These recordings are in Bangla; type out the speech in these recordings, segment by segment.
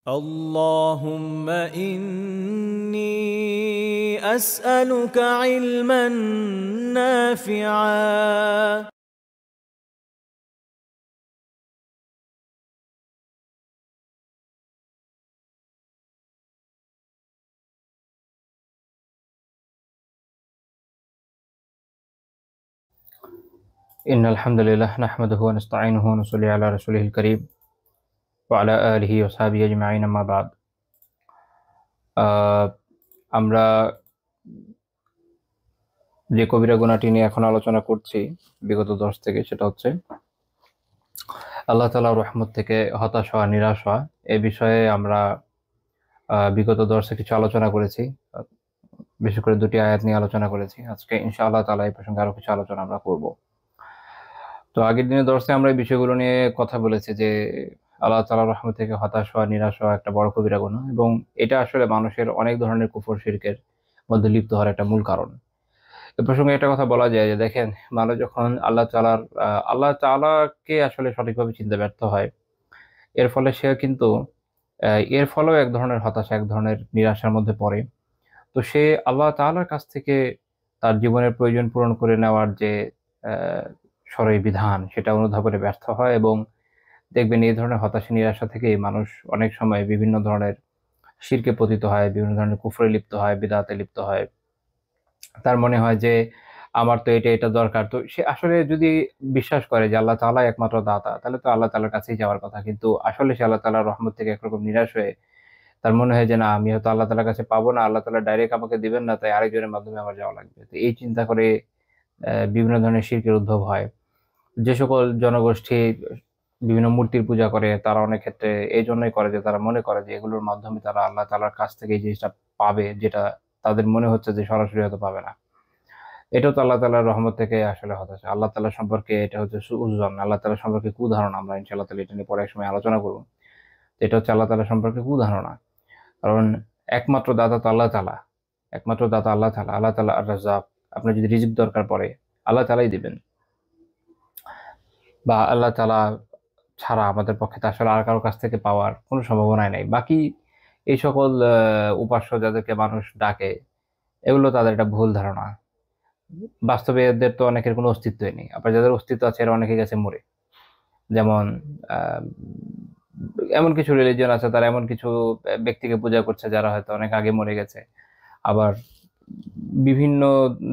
اللهم إني أسألك علما نافعا. إن الحمد لله نحمده ونستعينه ونصلي على رسوله الكريم وعلى آله وصحبه أجمعين أما بعد আমরা যে কবিরা গুনাহটি নিয়ে এখন আলোচনা করছি বিগত 10 থেকে, সেটা হচ্ছে আল্লাহ তাআলার রহমত থেকে হতাশ হওয়া, নিরাশ হওয়া। এই বিষয়ে আমরা বিগত দর্শে কিছু আলোচনা করেছি, বিশেষ করে 2টি আয়াত নিয়ে আলোচনা করেছি। আজকে ইনশাআল্লাহ তাআলা এই প্রসঙ্গে আরো কিছু আলোচনা আমরা করব। তো আগের দিনের দর্শে আমরা এই বিষয়গুলো নিয়ে কথা বলেছি যে আল্লাহ তাআলার রহমত থেকে হতাশ হওয়া, নিরাশ হওয়া একটা বড় কবিরা গুনাহ, এবং এটা আসলে মানুষের অনেক ধরনের কুফর শিরকের মধ্যে লিপ্ত হওয়ার একটা মূল কারণ। এ প্রসঙ্গে একটা কথা বলা যায় যে দেখেন, মানুষ যখন আল্লাহ তাআলাকে আসলে সঠিকভাবে চিনতে ব্যর্থ হয়, এর ফলে সে কিন্তু এর ফলেও এক ধরনের হতাশা, এক ধরনের নিরাশার মধ্যে পড়ে। তো সে আল্লাহ তাআলার কাছ থেকে তার জীবনের প্রয়োজন পূরণ করে নেওয়ার যে আহ, সরই বিধান, সেটা অনুধাবনে ব্যর্থ হয়, এবং দেখবেন এই ধরনের হতাশা, নিরাশা থেকেই মানুষ অনেক সময় বিভিন্ন ধরনের শিরকে পতিত হয়, বিভিন্ন ধরনের কুফরে লিপ্ত হয়, বিদআতে লিপ্ত হয়। তার মনে হয় যে আমার তো এটা দরকার। তো সে আসলে যদি বিশ্বাস করে যে আল্লাহ তাআলাই একমাত্র দাতা, তাহলে তো আল্লাহ তাআলার কাছেই যাওয়ার কথা। কিন্তু আসলে সে আল্লাহ তাআলার রহমত থেকে একরকম নিরাশ হয়ে তার মনে হয় যে না, আমি হয়তো আল্লাহ তাআলার কাছে পাবো না, আল্লাহ তাআলা ডাইরেক্ট আমাকে দিবেন না, তাই আরেকজনের মাধ্যমে আমার যাওয়া লাগবে। তো এই চিন্তা করে বিভিন্ন ধরনের শিরকের উদ্ভব হয়। যে সকল জনগোষ্ঠী বিভিন্ন মূর্তির পূজা করে, তারা অনেক ক্ষেত্রে এই জন্যই করে যে তারা মনে করে যে এগুলোর মাধ্যমে তারা আল্লাহ তাআলার কাছ থেকে এই জিনিসটা পাবে, যেটা তাদের মনে হচ্ছে যে সরাসরি হয়তো পাবে না। এটাও তো আল্লাহ তাআলার রহমত থেকে আসলে হতাশা। আল্লাহ তাআলা সম্পর্কে এটা হচ্ছে সুউজ্জন, আল্লাহ তাআলা সম্পর্কে কুধারণা। আমরা ইনশাআল্লাহ তাআলা এটা নিয়ে পরে এক সময় আলোচনা করব। তো এটা হচ্ছে আল্লাহ তাআলা সম্পর্কে কুধারণা। কারণ একমাত্র দাতা তো আল্লাহ তাআলা। একমাত্র দাতা আল্লাহ তাআলা। আল্লাহ তাআলা আর-রাজ্জাক। আপনার যদি রিজিক দরকার পড়ে, আল্লাহ তাআলাই দিবেন। বা আল্লাহ তাআলা ছাড়া আমাদের পক্ষে তো আসলে আর কারো কাছ থেকে পাওয়ার কোনো সম্ভাবনাই নাই। বাকি এই সকল উপাস্য যাদেরকে মানুষ ডাকে, এগুলো তাদের একটা ভুল ধারণা। বাস্তবে এদের তো অনেকের কোনো অস্তিত্বই নেই। আবার যাদের অস্তিত্ব আছে এরা অনেকে গেছে মরে। যেমন আহ, এমন কিছু রিলিজিয়ন আছে, তারা এমন কিছু ব্যক্তিকে পূজা করছে যারা হয়তো অনেক আগে মরে গেছে। আবার বিভিন্ন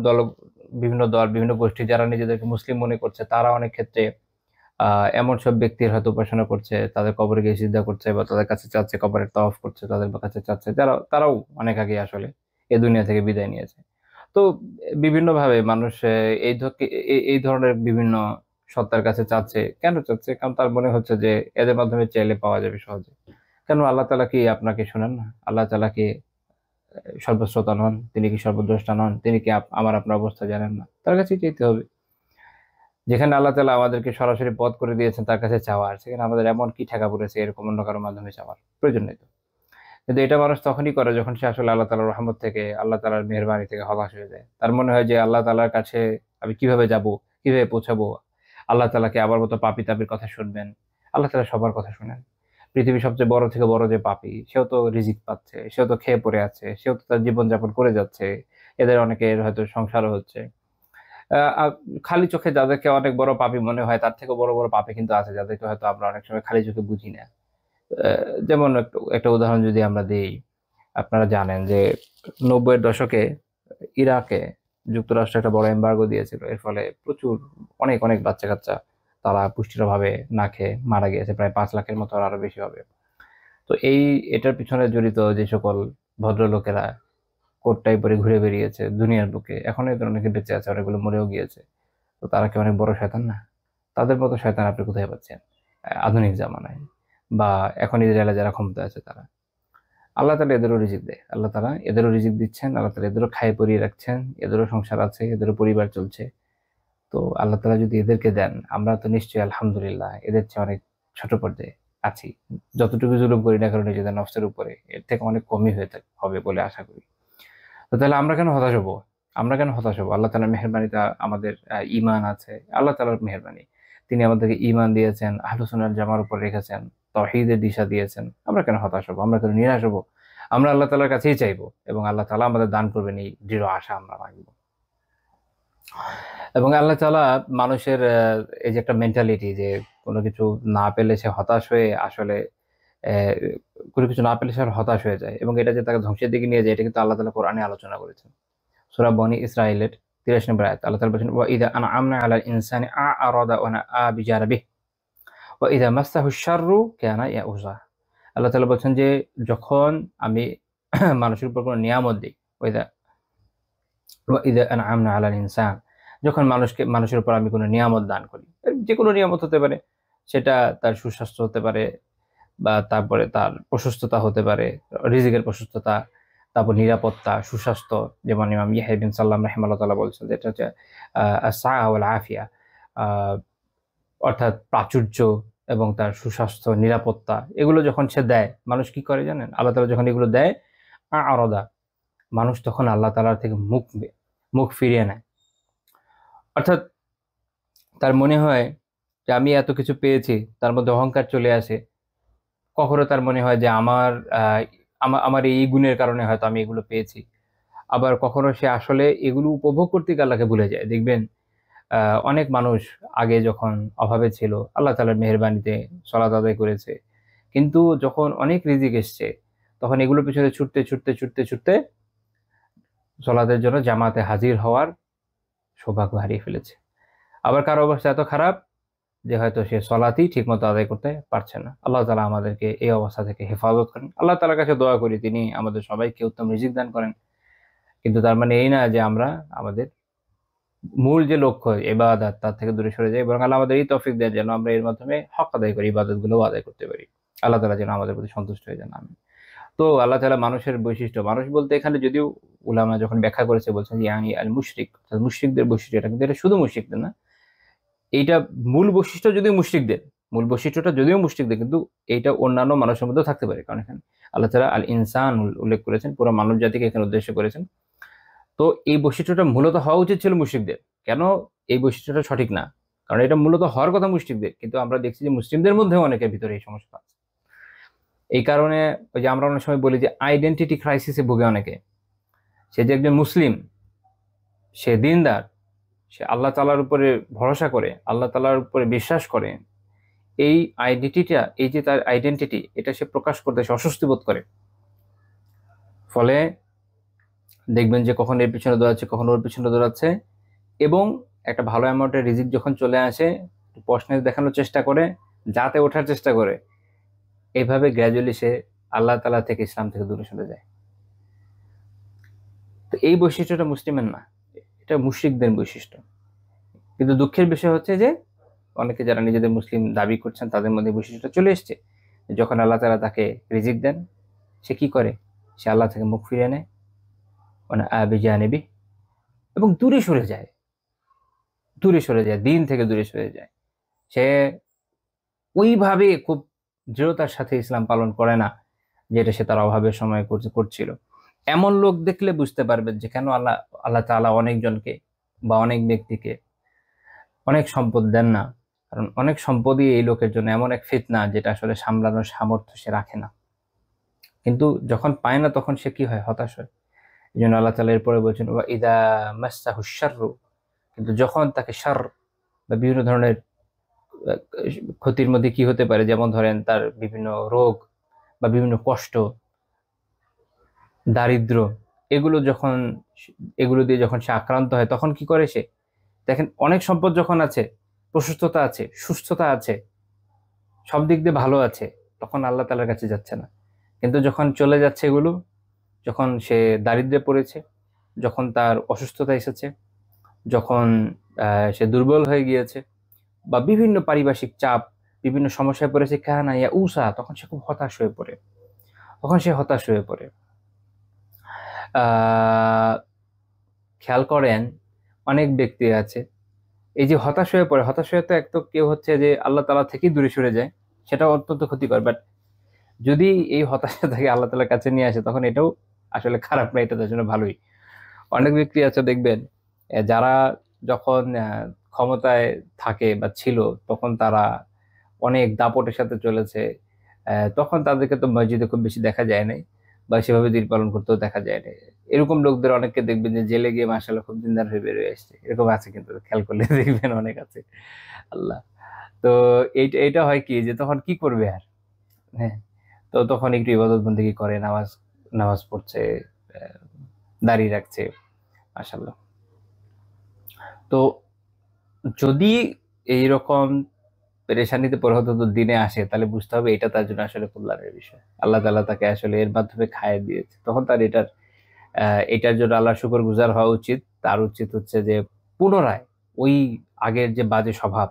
দল বিভিন্ন দল, বিভিন্ন গোষ্ঠী যারা নিজেদেরকে মুসলিম মনে করছে, তারা অনেক ক্ষেত্রে এমন সব ব্যক্তির হয়তো উপাসনা করছে, তাদের কবরে গিয়ে সিজদা করছে, বা তাদের কাছে চাচ্ছে, কবরের তওয়াফ করছে, তাদের কাছে চাচ্ছে, তারাও অনেক আগে আসলে এই দুনিয়া থেকে বিদায় নিয়েছে। তো বিভিন্ন ভাবে মানুষ এই ধরনের বিভিন্ন সত্তার কাছে চাচ্ছে। কেন চাচ্ছে? কারণ তার মনে হচ্ছে যে এদের মাধ্যমে চাইলে পাওয়া যাবে সহজে। কেন? আল্লাহ তাআলা কি আপনাকে শোনেন না? আল্লাহ তাআলা কি সর্বশ্রোতা নন? তিনি কি সর্বদ্রষ্টা নন? তিনি কি আমার আপনার অবস্থা জানেন না? তার কাছেই চাইতে হবে। যেখানে আল্লাহ তাআলা আমাদেরকে সরাসরি পথ করে দিয়েছেন তার কাছে চাওয়ার, সেখানে আমাদের এমন কি ঠেকা পড়েছে এরকম অন্য কারোর মাধ্যমে চাওয়ার প্রয়োজন নেই তো। কিন্তু এটা মানুষ তখনই করে যখন সে আসলে আল্লাহ তাআলার রহমত থেকে, আল্লাহ তাআলার মেহেরবানি থেকে হতাশ হয়ে যায়। তার মনে হয় যে আল্লাহ তাআলার কাছে আমি কিভাবে যাব, কিভাবে পৌঁছাবো? আল্লাহ তাআলাকে আবার মতো পাপী তাপির কথা শুনবেন? আল্লাহ তাআলা সবার কথা শুনেন। পৃথিবীর সবচেয়ে বড় থেকে বড় যে পাপী, সেও তো রিজিক পাচ্ছে, সেও তো খেয়ে পড়ে আছে, সেও তো তার জীবনযাপন করে যাচ্ছে। এদের অনেকের হয়তো সংসারও হচ্ছে। খালি চোখে যাদেরকে অনেক বড় পাপী মনে হয়, তার থেকে বড় বড় পাপী কিন্তু আছে যাদেরকে হয়তো আমরা অনেক সময় খালি চোখে বুঝি না। যেমন একটা উদাহরণ যদি আমরা দিই, আপনারা জানেন যে 90-এর দশকে ইরাকে যুক্তরাষ্ট্র একটা বড় এমবার্গো দিয়েছিল। এর ফলে প্রচুর অনেক অনেক বাচ্চা কাচ্চা তারা পুষ্টির অভাবে না খেয়ে মারা গিয়েছে, প্রায় 5 লাখের মতো, আর আরো বেশি হবে। তো এটার পিছনে জড়িত যে সকল ভদ্রলোকেরা কোটটাই পরে ঘুরে বেরিয়েছে দুনিয়ার বুকে, এখন এদের অনেকে বেঁচে আছে, অনেকগুলো মরেও গিয়েছে। তো তারা কি অনেক বড় শয়তান না? তাদের মতো শয়তান আপনি কোথায় পাচ্ছেন আধুনিক জামানায়? বা এখন ইসরায়েলে যারা ক্ষমতা আছে তারা, আল্লাহ তাআলা এদেরও রিজিক দেয়, আল্লাহ তাআলা এদেরও রিজিক দিচ্ছেন, আল্লাহ তাআলা এদেরও খাইয়ে পরিয়ে রাখছেন, এদেরও সংসার আছে, এদেরও পরিবার চলছে। তো আল্লাহ তাআলা যদি এদেরকে দেন, আমরা তো নিশ্চয়ই আলহামদুলিল্লাহ এদের চেয়ে অনেক ছোট পর্যায়ে আছি। যতটুকু জুলুম করি না কারণ নিজেদের নফসের উপরে, এর থেকে অনেক কমই হবে বলে আশা করি। তো তাহলে আমরা কেন হতাশ হবো? আমরা কেন হতাশ হবো? আল্লাহ তাআলার মেহেরবানিতে আমাদের ঈমান আছে। আল্লাহ তাআলার মেহেরবানি। তিনি আমাদেরকে ঈমান দিয়েছেন, আহলুস সুন্নাহ ওয়াল জামার উপর রেখেছেন। তাওহীদের দিশা দিয়েছেন, আমরা কেন হতাশ হবো, আমরা কেন নিরাশ হবো? আমরা আল্লাহ তাআলার কাছেই চাইবো এবং আল্লাহ তাআলা আমাদের দান করবেন, এই দৃঢ় আশা আমরা রাখবো। এবং আল্লাহ তাআলা মানুষের এই যে একটা মেন্টালিটি, যে কোনো কিছু না পেলে সে হতাশ হয়ে আসলে আহ, কোনো কিছু না পেলে সে হতাশ হয়ে যায় এবং এটা যে তাকে ধ্বংসের দিকে নিয়ে যায়, এটা কিন্তু আল্লাহ তাআলা কোরআনে আলোচনা করেছেন। সূরা বনী ইসরাঈলের 83 নম্বর আয়াত আল্লাহ তাআলা বলেছেন, ওয়া ইযা আনআমনা আলাল ইনসানি আ'রাদা ওয়া নাআ বিজারবিহি ওয়া ইযা মাসসাহু শাররু কানা ইয়াউসা। আল্লাহ তাআলা বলছেন যে যখন আমি মানুষের উপর কোনো নিয়ামত দিই, ওয়া ইযা আনআমনা আলাল ইনসান, যখন মানুষের উপর আমি কোনো নিয়ামত দান করি, যে কোনো নিয়ামত হতে পারে, সেটা তার সুস্বাস্থ্য হতে পারে, বা তারপরে তার প্রশস্ততা হতে পারে, রিজিকের প্রশস্ততা, তারপর নিরাপত্তা, সুস্বাস্থ্য, যেমন ইমাম ইয়াহইয়া বিন সাল্লাম রাহিমাহুল্লাহ তাআলা বলছেন যেটা হচ্ছে আস-সাআ ওয়াল আফিয়া, আহ, অর্থাৎ প্রাচুর্য এবং তার সুস্বাস্থ্য, নিরাপত্তা, এগুলো যখন সে দেয়, মানুষ কি করে জানেন? আল্লাহ তাআলা যখন এগুলো দেয়, আ'রাদা, মানুষ তখন আল্লাহ তাআলার থেকে মুখ ফিরিয়ে নেয়। অর্থাৎ তার মনে হয় যে আমি এত কিছু পেয়েছি, তার মধ্যে অহংকার চলে আসে। কখনো তার মনে হয় যে আমার এই গুণের কারণে হয়তো আমি এগুলো পেয়েছি। আবার কখনো সে আসলে এগুলো উপভোগ করতে গিয়ে আল্লাহকে ভুলে যায়। দেখবেন অনেক মানুষ আগে যখন অভাবে ছিল, আল্লাহ তাআলার মেহেরবানিতে সালাত আদায় করেছে, কিন্তু যখন অনেক রিজিক এসছে, তখন এগুলোর পিছনে ছুটতে ছুটতে ছুটতে ছুটতে সালাতের জন্য জামাতে হাজির হওয়ার সৌভাগ্য হারিয়ে ফেলেছে। আবার কারো অবস্থা এত খারাপ যে হয়তো সে সলাতই ঠিকমতো আদায় করতে পারছে না। আল্লাহ তাআলা আমাদেরকে এই অবস্থা থেকে হেফাজত করেন। আল্লাহ তাআলার কাছে দোয়া করি তিনি আমাদের সবাইকে উত্তম রিজিক দান করেন। কিন্তু তার মানে এই না যে আমরা আমাদের মূল যে লক্ষ্য ইবাদত, তার থেকে দূরে সরে যাই, বরং আল্লাহ আমাদের এই তৌফিক দেন যেন আমরা এর মাধ্যমে হক আদায় করি, ইবাদতগুলোও আদায় করতে পারি। আল্লাহ তাআলা যেন আমাদের প্রতি সন্তুষ্ট হয়ে যান, আমিন। তো আল্লাহ তাআলা মানুষের বৈশিষ্ট্য, মানুষ বলতে এখানে যদিও উলামা যখন ব্যাখ্যা করেছে বলছেন যে ইয়ানি আল মুশরিক, অর্থাৎ মুশরিকদের বৈশিষ্ট্য, এটা কিন্তু এটা শুধু মুশরিকদের না, এইটা মূল বৈশিষ্ট্য যদিও মুশরিকদের, মূল বৈশিষ্ট্যটা যদিও মুশরিকদের, কিন্তু এইটা অন্যান্য মানুষের মধ্যেও থাকতে পারে। কারণ এখানে আল্লাহ তাআলা আল ইনসান উল্লেখ করেছেন, পুরো মানব জাতিকে এখানে উদ্দেশ্য করেছেন। তো এই বৈশিষ্ট্যটা মূলত হওয়া উচিত ছিল মুশরিকদের। কেন এই বৈশিষ্ট্যটা সঠিক না? কারণ এটা মূলত হওয়ার কথা মুশরিকদের, কিন্তু আমরা দেখছি যে মুসলিমদের মধ্যেও অনেকের ভিতরে এই সমস্যা আছে। এই কারণে ওই যে আমরা অনেক সময় বলি যে আইডেন্টিটি ক্রাইসিসে ভুগে অনেকে। সে যে একজন মুসলিম, সে দিনদার, সে আল্লাহ তাআলার উপরে ভরসা করে, আল্লাহ তাআলার উপরে বিশ্বাস করে, এই আইডেন্টিটিটা, এই যে তার আইডেন্টিটি, এটা সে প্রকাশ করতে সে অস্বস্তি বোধ করে। ফলে দেখবেন যে কখন এর পিছনে দৌড়াচ্ছে, কখন ওর পিছনে দৌড়াচ্ছে, এবং একটা ভালো অ্যামাউন্টের রিজিক যখন চলে আসে, পশনেস দেখানোর চেষ্টা করে, যাতে ওঠার চেষ্টা করে, এইভাবে গ্র্যাজুয়ালি সে আল্লাহ তাআলা থেকে, ইসলাম থেকে দূরে সরে যায়। তো এই বৈশিষ্ট্যটা মুসলিমের না, এটা মুশরিকদের বৈশিষ্ট্য। কিন্তু দুঃখের বিষয় হচ্ছে যে অনেকে যারা নিজেদের মুসলিম দাবি করছেন, তাদের মধ্যে বৈশিষ্ট্যটা চলে এসছে। যখন আল্লাহ তাআলা তাকে রিজিক দেন, সে কি করে? সে আল্লাহ থেকে মুখ ফিরিয়ে নেয়, মানে আবিজানিবি, এবং দূরে সরে যায়, দিন থেকে দূরে সরে যায়। সে ওইভাবে খুব দৃঢ়তার সাথে ইসলাম পালন করে না, যেটা সে তার অভাবের সময় করছিল। এমন লোক দেখলে বুঝতে পারবেন যে কেন আল্লাহ তাআলা অনেকজনকে বা অনেক ব্যক্তিকে অনেক সম্পদ দেন না। কারণ অনেক সম্পদই এই লোকের জন্য এমন এক ফিতনা, যেটা আসলে সামলানোর সামর্থ্য সে রাখে না। কিন্তু যখন পায় না, তখন সে কি হয়? হতাশ হয়। এই জন্য আল্লাহ তাআলা এরপরে বলছেন, ওয়া ইদা মাসসাহু শাররু, কিন্তু যখন তাকে শার বা বিভিন্ন ধরনের ক্ষতির মধ্যে কি হতে পারে, যেমন ধরেন তার বিভিন্ন রোগ বা বিভিন্ন কষ্ট, দারিদ্র, এগুলো দিয়ে যখন সে আক্রান্ত হয়, তখন কি করে সে? দেখেন, অনেক সম্পদ যখন আছে, প্রশস্ততা আছে, সুস্থতা আছে, সব দিক দিয়ে ভালো আছে, তখন আল্লাহ তাআলার কাছে যাচ্ছে না। কিন্তু যখন চলে যাচ্ছে এগুলো, যখন সে দারিদ্র্যে পড়েছে, যখন তার অসুস্থতা এসেছে, যখন সে দুর্বল হয়ে গিয়েছে, বা বিভিন্ন পারিপার্শ্বিক চাপ, বিভিন্ন সমস্যায় পড়েছে, কানা ইয়া উসা, তখন সে খুব হতাশ হয়ে পড়ে, খেয়াল করেন অনেক ব্যক্তি আছে এই যে হতাশ হয়ে পড়ে, হতাশ হয়ে তো এক তো কেউ হচ্ছে যে আল্লাহ তাআলা থেকেই দূরে সরে যায়, সেটা অত্যন্ত ক্ষতিকর। বাট যদি এই হতাশা থেকে আল্লাহ তাআলার কাছে নিয়ে আসে, তখন এটাও আসলে খারাপ না, এটা তার জন্য ভালোই। অনেক ব্যক্তি আছে দেখবেন, যারা যখন ক্ষমতায় থাকে বা ছিল, তখন তারা অনেক দাপটের সাথে চলেছে, তখন তাদেরকে তো মসজিদে খুব বেশি দেখা যায় নাই, বা সেভাবে দিন পালন করতেও দেখা যায় না। এরকম লোকদের অনেককে দেখবেন যে জেলে গিয়ে মাসাল্লাহ খুব দিনদার হয়ে বেরিয়ে আসছে, এরকম আছে কিন্তু, খেয়াল করলে দেখবেন অনেক আছে। আল্লাহ। তো এইটা এটা হয় কি যে তখন কি করবে আর, হ্যাঁ, তো তখন একটু ইবাদত বন্দেগী করে, নামাজ নামাজ পড়ছে, আহ, দাঁড়িয়ে রাখছে, মাশাল্লাহ। তো যদি এইরকম পেরেশানিতে পরে হয়তো তো দিনে আসে, তাহলে বুঝতে হবে এটা তার জন্য আসলে কল্যাণের বিষয়। আল্লাহ তাআলা তাকে আসলে এর মাধ্যমে খাইয়ে দিয়েছে, তখন তার এটার জন্য আল্লাহ শুকর গুজার হওয়া উচিত। তার উচিত হচ্ছে যে পুনরায় ওই আগের যে বাজে স্বভাব,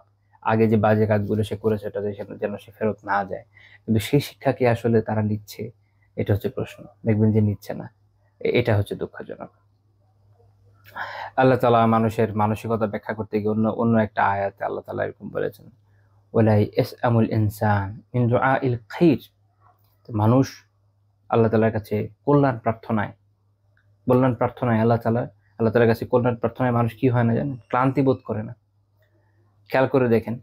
আগে যে বাজে কাজগুলো সে করেছে, এটা যেন সে ফেরত না যায়। কিন্তু সেই শিক্ষা কি আসলে তারা নিচ্ছে? এটা হচ্ছে প্রশ্ন। দেখবেন যে নিচ্ছে না। এটা হচ্ছে দুঃখজনক। আল্লাহ তাআলা মানুষের মানসিকতা ব্যাখ্যা করতে গিয়ে অন্য অন্য একটা আয়াতে আল্লাহ তাআলা এরকম বলেছেন, ওয়ালা ইয়াসআমুল ইনসান মিন দুআইল খাইর। মানুষ আল্লাহ তাআলার কাছে কল্যাণ প্রার্থনায় আল্লাহ তাআলার কাছে কল্যাণ প্রার্থনায় মানুষ কি হয় না জানেন? ক্লান্তি বোধ করে না। খেয়াল করে দেখেন,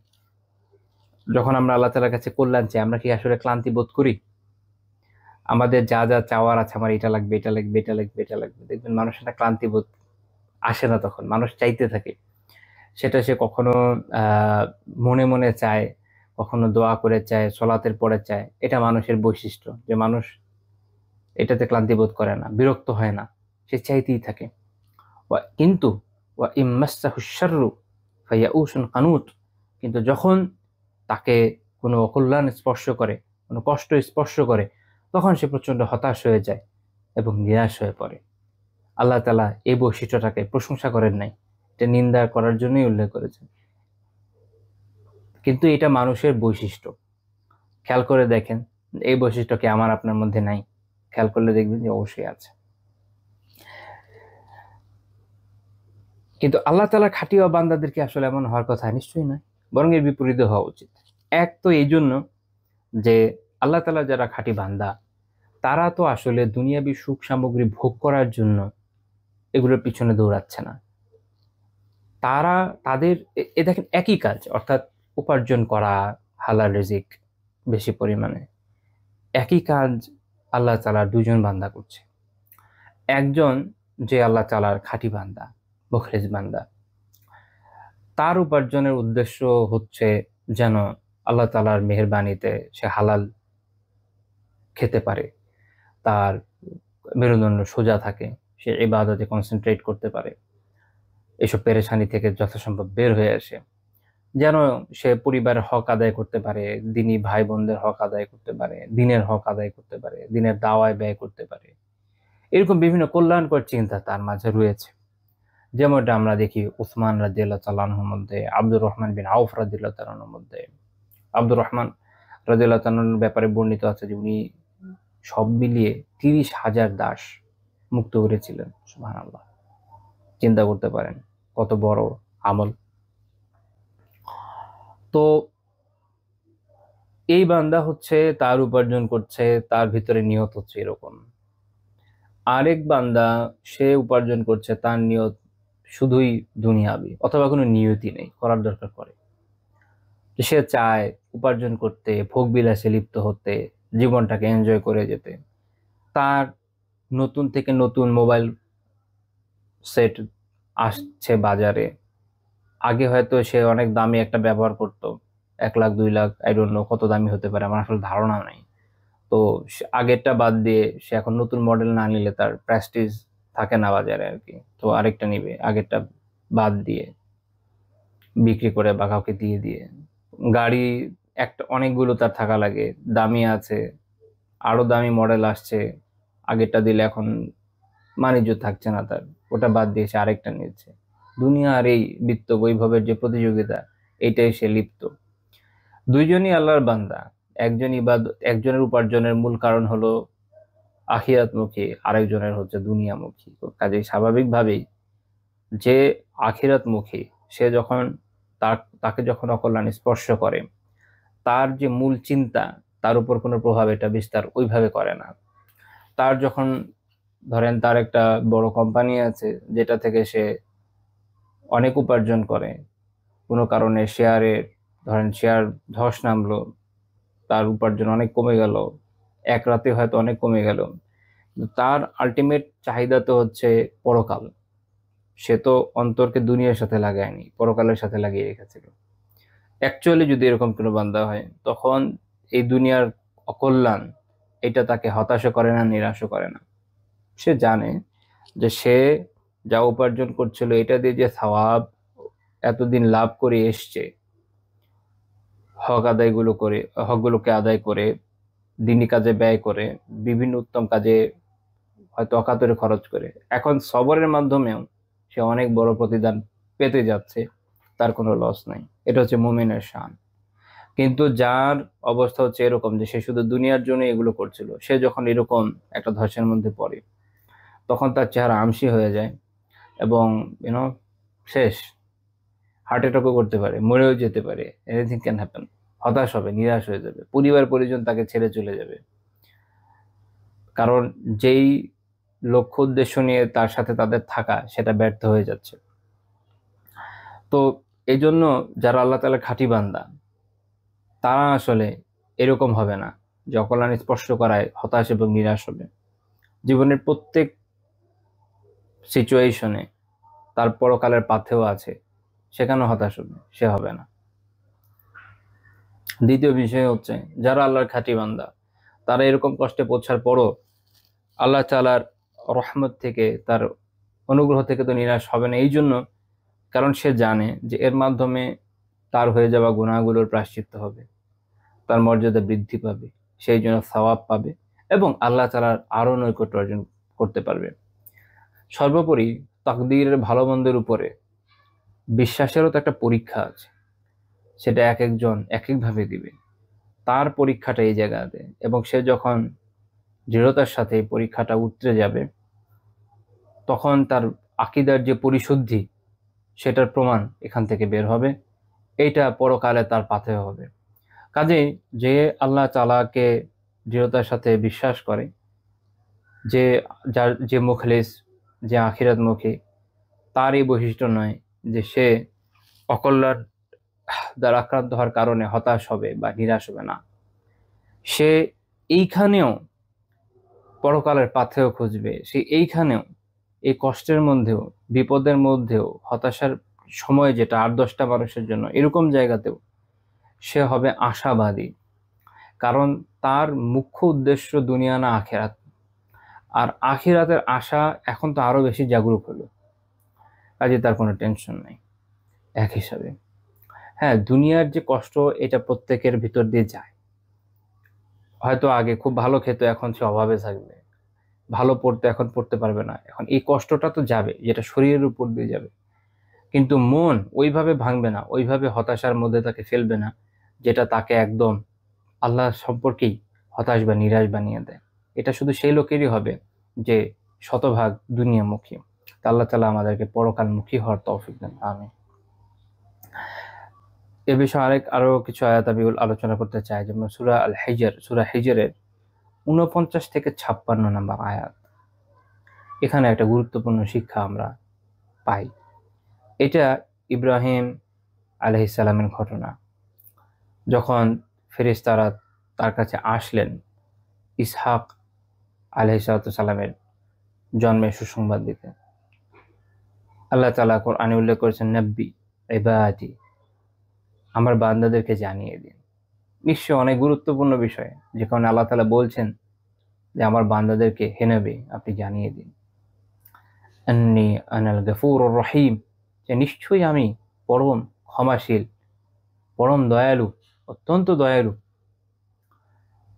যখন আমরা আল্লাহ তাআলার কাছে কল্যাণ চাই, আমরা কি আসলে ক্লান্তি বোধ করি? আমাদের যা যা চাওয়ার আছে, আমার এটা লাগবে, এটা লাগবে, এটা লাগবে, এটা লাগবে, দেখবেন মানুষের একটা ক্লান্তি বোধ আসে না। তখন মানুষ চাইতে থাকে। সেটা সে কখনো মনে মনে চায়, কখনো দোয়া করে চায়, সলাতের পরে চায়। এটা মানুষের বৈশিষ্ট্য, যে মানুষ এটাতে ক্লান্তি বোধ করে না, বিরক্ত হয় না, সে চাইতেই থাকে। কিন্তু ওয়া ইম্মাসাহু শাররু ফায়াউসুন কানুত। কিন্তু যখন তাকে কোনো অকল্যাণ স্পর্শ করে, কোনো কষ্ট স্পর্শ করে, তখন সে প্রচন্ড হতাশ হয়ে যায় এবং নিরাশ হয়ে পড়ে। আল্লাহ তাআলা এই বৈশিষ্ট্যটাকে প্রশংসা করেন নাই, এটা নিন্দা করার জন্যই উল্লেখ করেছেন। কিন্তু এটা মানুষের বৈশিষ্ট্য। খেয়াল করে দেখেন, এই বৈশিষ্ট্য কি আমার আপনার মধ্যে নাই? খেয়াল করলে দেখবেন যে অবশ্যই আছে। কিন্তু আল্লাহ তাআলা খাঁটি বান্দাদেরকে আসলে এমন হওয়ার কথা নিশ্চয়ই নয়, বরং এর বিপরীতে হওয়া উচিত। এক তো এই জন্য যে আল্লাহ তাআলা যারা খাঁটি বান্দা, তারা তো আসলে দুনিয়াবী সুখ সামগ্রী ভোগ করার জন্য এগুলোর পিছনে দৌড়াচ্ছে না। তারা তাদের এ দেখেন একই কাজ, অর্থাৎ উপার্জন করা, হালাল রিজিক বেশি পরিমাণে, একই কাজ আল্লাহ তাআলার দুজন বান্দা করছে। একজন যে আল্লাহ তাআলার খাঁটি বান্দা, মুখলিস বান্দা, তার উপার্জনের উদ্দেশ্য হচ্ছে যেন আল্লাহ তাআলার মেহেরবানিতে সে হালাল খেতে পারে, তার মেরুদণ্ড সোজা থাকে, সে ইবাদতে কনসেন্ট্রেট করতে পারে, এসব পেরেশানি থেকে যথাসম্ভব বের হয়ে আসে, যেন সে পরিবারের হক আদায় করতে পারে, দিনী ভাই বোনদের হক আদায় করতে পারে, দিনের হক আদায় করতে পারে, দিনের দাওয়ায় ব্যয় করতে পারে। এরকম বিভিন্ন কল্যাণকর চিন্তা তার মাঝে রয়েছে। যেমনটা আমরা দেখি উসমান রাদিয়াল্লাহু তাআলা আনহুর মধ্যে, আব্দুর রহমান বিন আউফ রাদিয়াল্লাহু তাআলা আনহুর মধ্যে। আব্দুর রহমান রাদিয়াল্লাহু তাআলার ব্যাপারে বর্ণিত আছে যে উনি সব মিলিয়ে 30,000 দাস মুক্ত করেছিলেন। সুবহানাল্লাহ, চিন্তা করতে পারেন কত বড় আমল। তো এই বান্দা হচ্ছে তার উপার্জন করছে, তার ভিতরে নিয়ত হচ্ছে এরকম। আরেক বান্দা, সে উপার্জন করছে, তার নিয়ত শুধুই দুনিয়াবি, অথবা কোনো নিয়তি নেই, করার দরকার করে। সে চায় উপার্জন করতে, ভোগ বিলাসে লিপ্ত হতে, জীবনটাকে এনজয় করে যেতে। তার নতুন থেকে নতুন মোবাইল সেট আসছে বাজারে। আগে হয়তো সে অনেক দামি একটা ব্যবহার করতো, 1 lakh 2 lakh, I don't know কত দামি হতে পারে, আমার আসলে ধারণা নাই। তো আগেরটা বাদ দিয়ে সে এখন নতুন মডেল না নিলে তার প্রেস্টিজ থাকে না বাজারে আর কি। তো আরেকটা নিবে, আগেরটা বাদ দিয়ে, বিক্রি করে বা কাউকে দিয়ে দিয়ে। গাড়ি একটা অনেকগুলো তার থাকা লাগে, দামি আছে, আরো দামি মডেল আসছে, আগেরটা দিলে এখন বাণিজ্য থাকছে না তার, ওটা বাদ দিয়ে সে আরেকটা নিচ্ছে। দুনিয়ার এই বিত্ত বৈভবের যে প্রতিযোগিতা, এইটাই সে লিপ্ত। দুইজনই আল্লাহর বান্দা। একজনের উপার্জনের মূল কারণ হলো আখিরাতমুখী, আরেকজনের হচ্ছে দুনিয়ামুখী। তো কাজেই স্বাভাবিকভাবেই যে আখিরাতমুখী, সে যখন তাকে যখন অকল্যাণ স্পর্শ করে, তার যে মূল চিন্তা, তার উপর কোনো প্রভাব এটা বিস্তার ওইভাবে করে না। তার যখন ধরেন তার একটা বড় কোম্পানি আছে, যেটা থেকে সে অনেক উপার্জন করে, কোনো কারণে শেয়ারে ধরেন শেয়ার ধস নামলো, তার উপার্জন অনেক কমে গেল, এক রাতে হয়তো অনেক কমে গেল, তার আলটিমেট চাহিদা তো হচ্ছে পরকাল। সে তো অন্তরকে দুনিয়ার সাথে লাগায়নি, পরকালের সাথে লাগিয়ে রেখেছিল। অ্যাকচুয়ালি যদি এরকম কোনো বান্দা হয়, তখন এই দুনিয়ার অকল্যাণ এটা তাকে হতাশা করে না, নিরাশও করে না। সে জানে যে সে যা উপার্জন করছিল এটা দিয়ে যে সওয়াব এতদিন লাভ করে এসছে, হকগুলোকে আদায় করে, দিনী কাজে ব্যয় করে, বিভিন্ন উত্তম কাজে হয়তো অকাতরে খরচ করে, এখন সবরের মাধ্যমেও সে অনেক বড় প্রতিদান পেতে যাচ্ছে, তার কোনো লস নাই। এটা হচ্ছে মুমিনের শান। কিন্তু যার অবস্থা হচ্ছে এরকম যে সে শুধু দুনিয়ার জন্য এগুলো করছিল, সে যখন এরকম একটা ধসের মধ্যে পড়ে, তখন তার চেহারা আমসি হয়ে যায় এবং ইউনো শেষ, হার্ট অ্যাটাকও করতে পারে, মরেও যেতে পারে, এনিথিং ক্যান হ্যাপেন। হতাশ হবে, নিরাশ হয়ে যাবে, পরিবার পরিজন তাকে ছেড়ে চলে যাবে, কারণ যেই লক্ষ্য উদ্দেশ্য নিয়ে তার সাথে তাদের থাকা সেটা ব্যর্থ হয়ে যাচ্ছে। তো এই জন্য যারা আল্লাহ তাআলার খাঁটি বান্দা, তারা আসলে এরকম হবে না যে অকল্যাণ স্পর্শ করায় হতাশ এবং নিরাশ হবে। জীবনের প্রত্যেক সিচুয়েশনে তার পরকালের পাথেও আছে, সেখানেও হতাশ হবে, সে হবে না। দ্বিতীয় বিষয় হচ্ছে যারা আল্লাহর খাঁটি বান্দা, তারা এরকম কষ্টে পৌঁছার পরও আল্লাহ তাআলার রহমত থেকে, তার অনুগ্রহ থেকে তো নিরাশ হবে না। এই জন্য, কারণ সে জানে যে এর মাধ্যমে তার হয়ে যাওয়া গুনাহগুলোর প্রায়শ্চিত্ত হবে, তার মর্যাদা বৃদ্ধি পাবে, সেই জন্য সওয়াব পাবে এবং আল্লাহ তাআলার আরো নৈকট্য অর্জন করতে পারবে। সর্বোপরি তাকদীরের ভালো মন্দের উপরে বিশ্বাসেরও তো একটা পরীক্ষা আছে, সেটা এক একজন এক একভাবে দিবে। তার পরীক্ষাটা এই জায়গাতে, এবং সে যখন দৃঢ়তার সাথে এই পরীক্ষাটা উতরে যাবে, তখন তার আকীদার যে পরিশুদ্ধি সেটার প্রমাণ এখান থেকে বের হবে। এইটা পরকালে তার পাথেয় হবে। কাজেই যে আল্লাহ তাআলাকে দৃঢ়তার সাথে বিশ্বাস করে, যে মুখলিস, যে আখিরাতমুখী, তার এই বৈশিষ্ট্য নয় যে সে অকল্যাণ দ্বারা আক্রান্ত হওয়ার কারণে হতাশ হবে বা নিরাশ হবে না। সে এইখানেও পরকালের পাথেয় খুঁজবে, সে এইখানেও, এই কষ্টের মধ্যেও, বিপদের মধ্যেও, হতাশার সময় যেটা 8-10টা মানুষের জন্য, এরকম জায়গাতেও সে হবে আশাবাদী। কারণ তার মুখ্য উদ্দেশ্য দুনিয়া না আখিরাত। আর আখিরাতের আশা এখন তো আরো বেশি জাগরুক হলো, কাজে তার কোনো টেনশন নেই। এক হিসাবে হ্যাঁ, দুনিয়ার যে কষ্ট এটা প্রত্যেকের ভিতর দিয়ে যায়। হয়তো আগে খুব ভালো খেত, এখন সে অভাবে থাকবে, ভালো পড়তে, এখন পড়তে পারবে না। এখন এই কষ্টটা তো যাবে, যেটা শরীরের উপর দিয়ে যাবে, কিন্তু মন ওইভাবে ভাঙবে না, ওইভাবে হতাশার মধ্যে তাকে ফেলবে না, যেটা তাকে একদম আল্লাহ সম্পর্কেই হতাশ বা নিরাশ বানিয়ে দেয়। এটা শুধু সেই লোকেরই হবে যে শতভাগ দুনিয়ামুখী। তা আল্লাহ তাআলা আমাদেরকে পরকালমুখী হওয়ার তৌফিক দেন, আমিন। এ বিষয়ে আরো কিছু আয়াত আমি আলোচনা করতে চাই, যেমন সূরা হিজরের 49 থেকে 56 নম্বর আয়াত। এখানে একটা গুরুত্বপূর্ণ শিক্ষা আমরা পাই। এটা ইব্রাহিম আলাইহিস সালামের ঘটনা। যখন ফেরেশতারা তার কাছে আসলেন ইসহাক আলাইহিস সালামের জন্মের সুসংবাদ দিতে, আল্লাহ তাআলা কোরআনে উল্লেখ করেছেন, নব্বি ইবাদি, আমার বান্দাদেরকে জানিয়ে দিন। নিশ্চয় অনেক গুরুত্বপূর্ণ বিষয়, যেখানে আল্লাহ তাআলা বলছেন যে আমার বান্দাদেরকে, হে নবী, আপনি জানিয়ে দিন, আন্নী আনাল গফুরুর রহিম, যে নিশ্চয়ই আমি পরম ক্ষমাশীল, পরম দয়ালু, অত্যন্ত দয়ালু।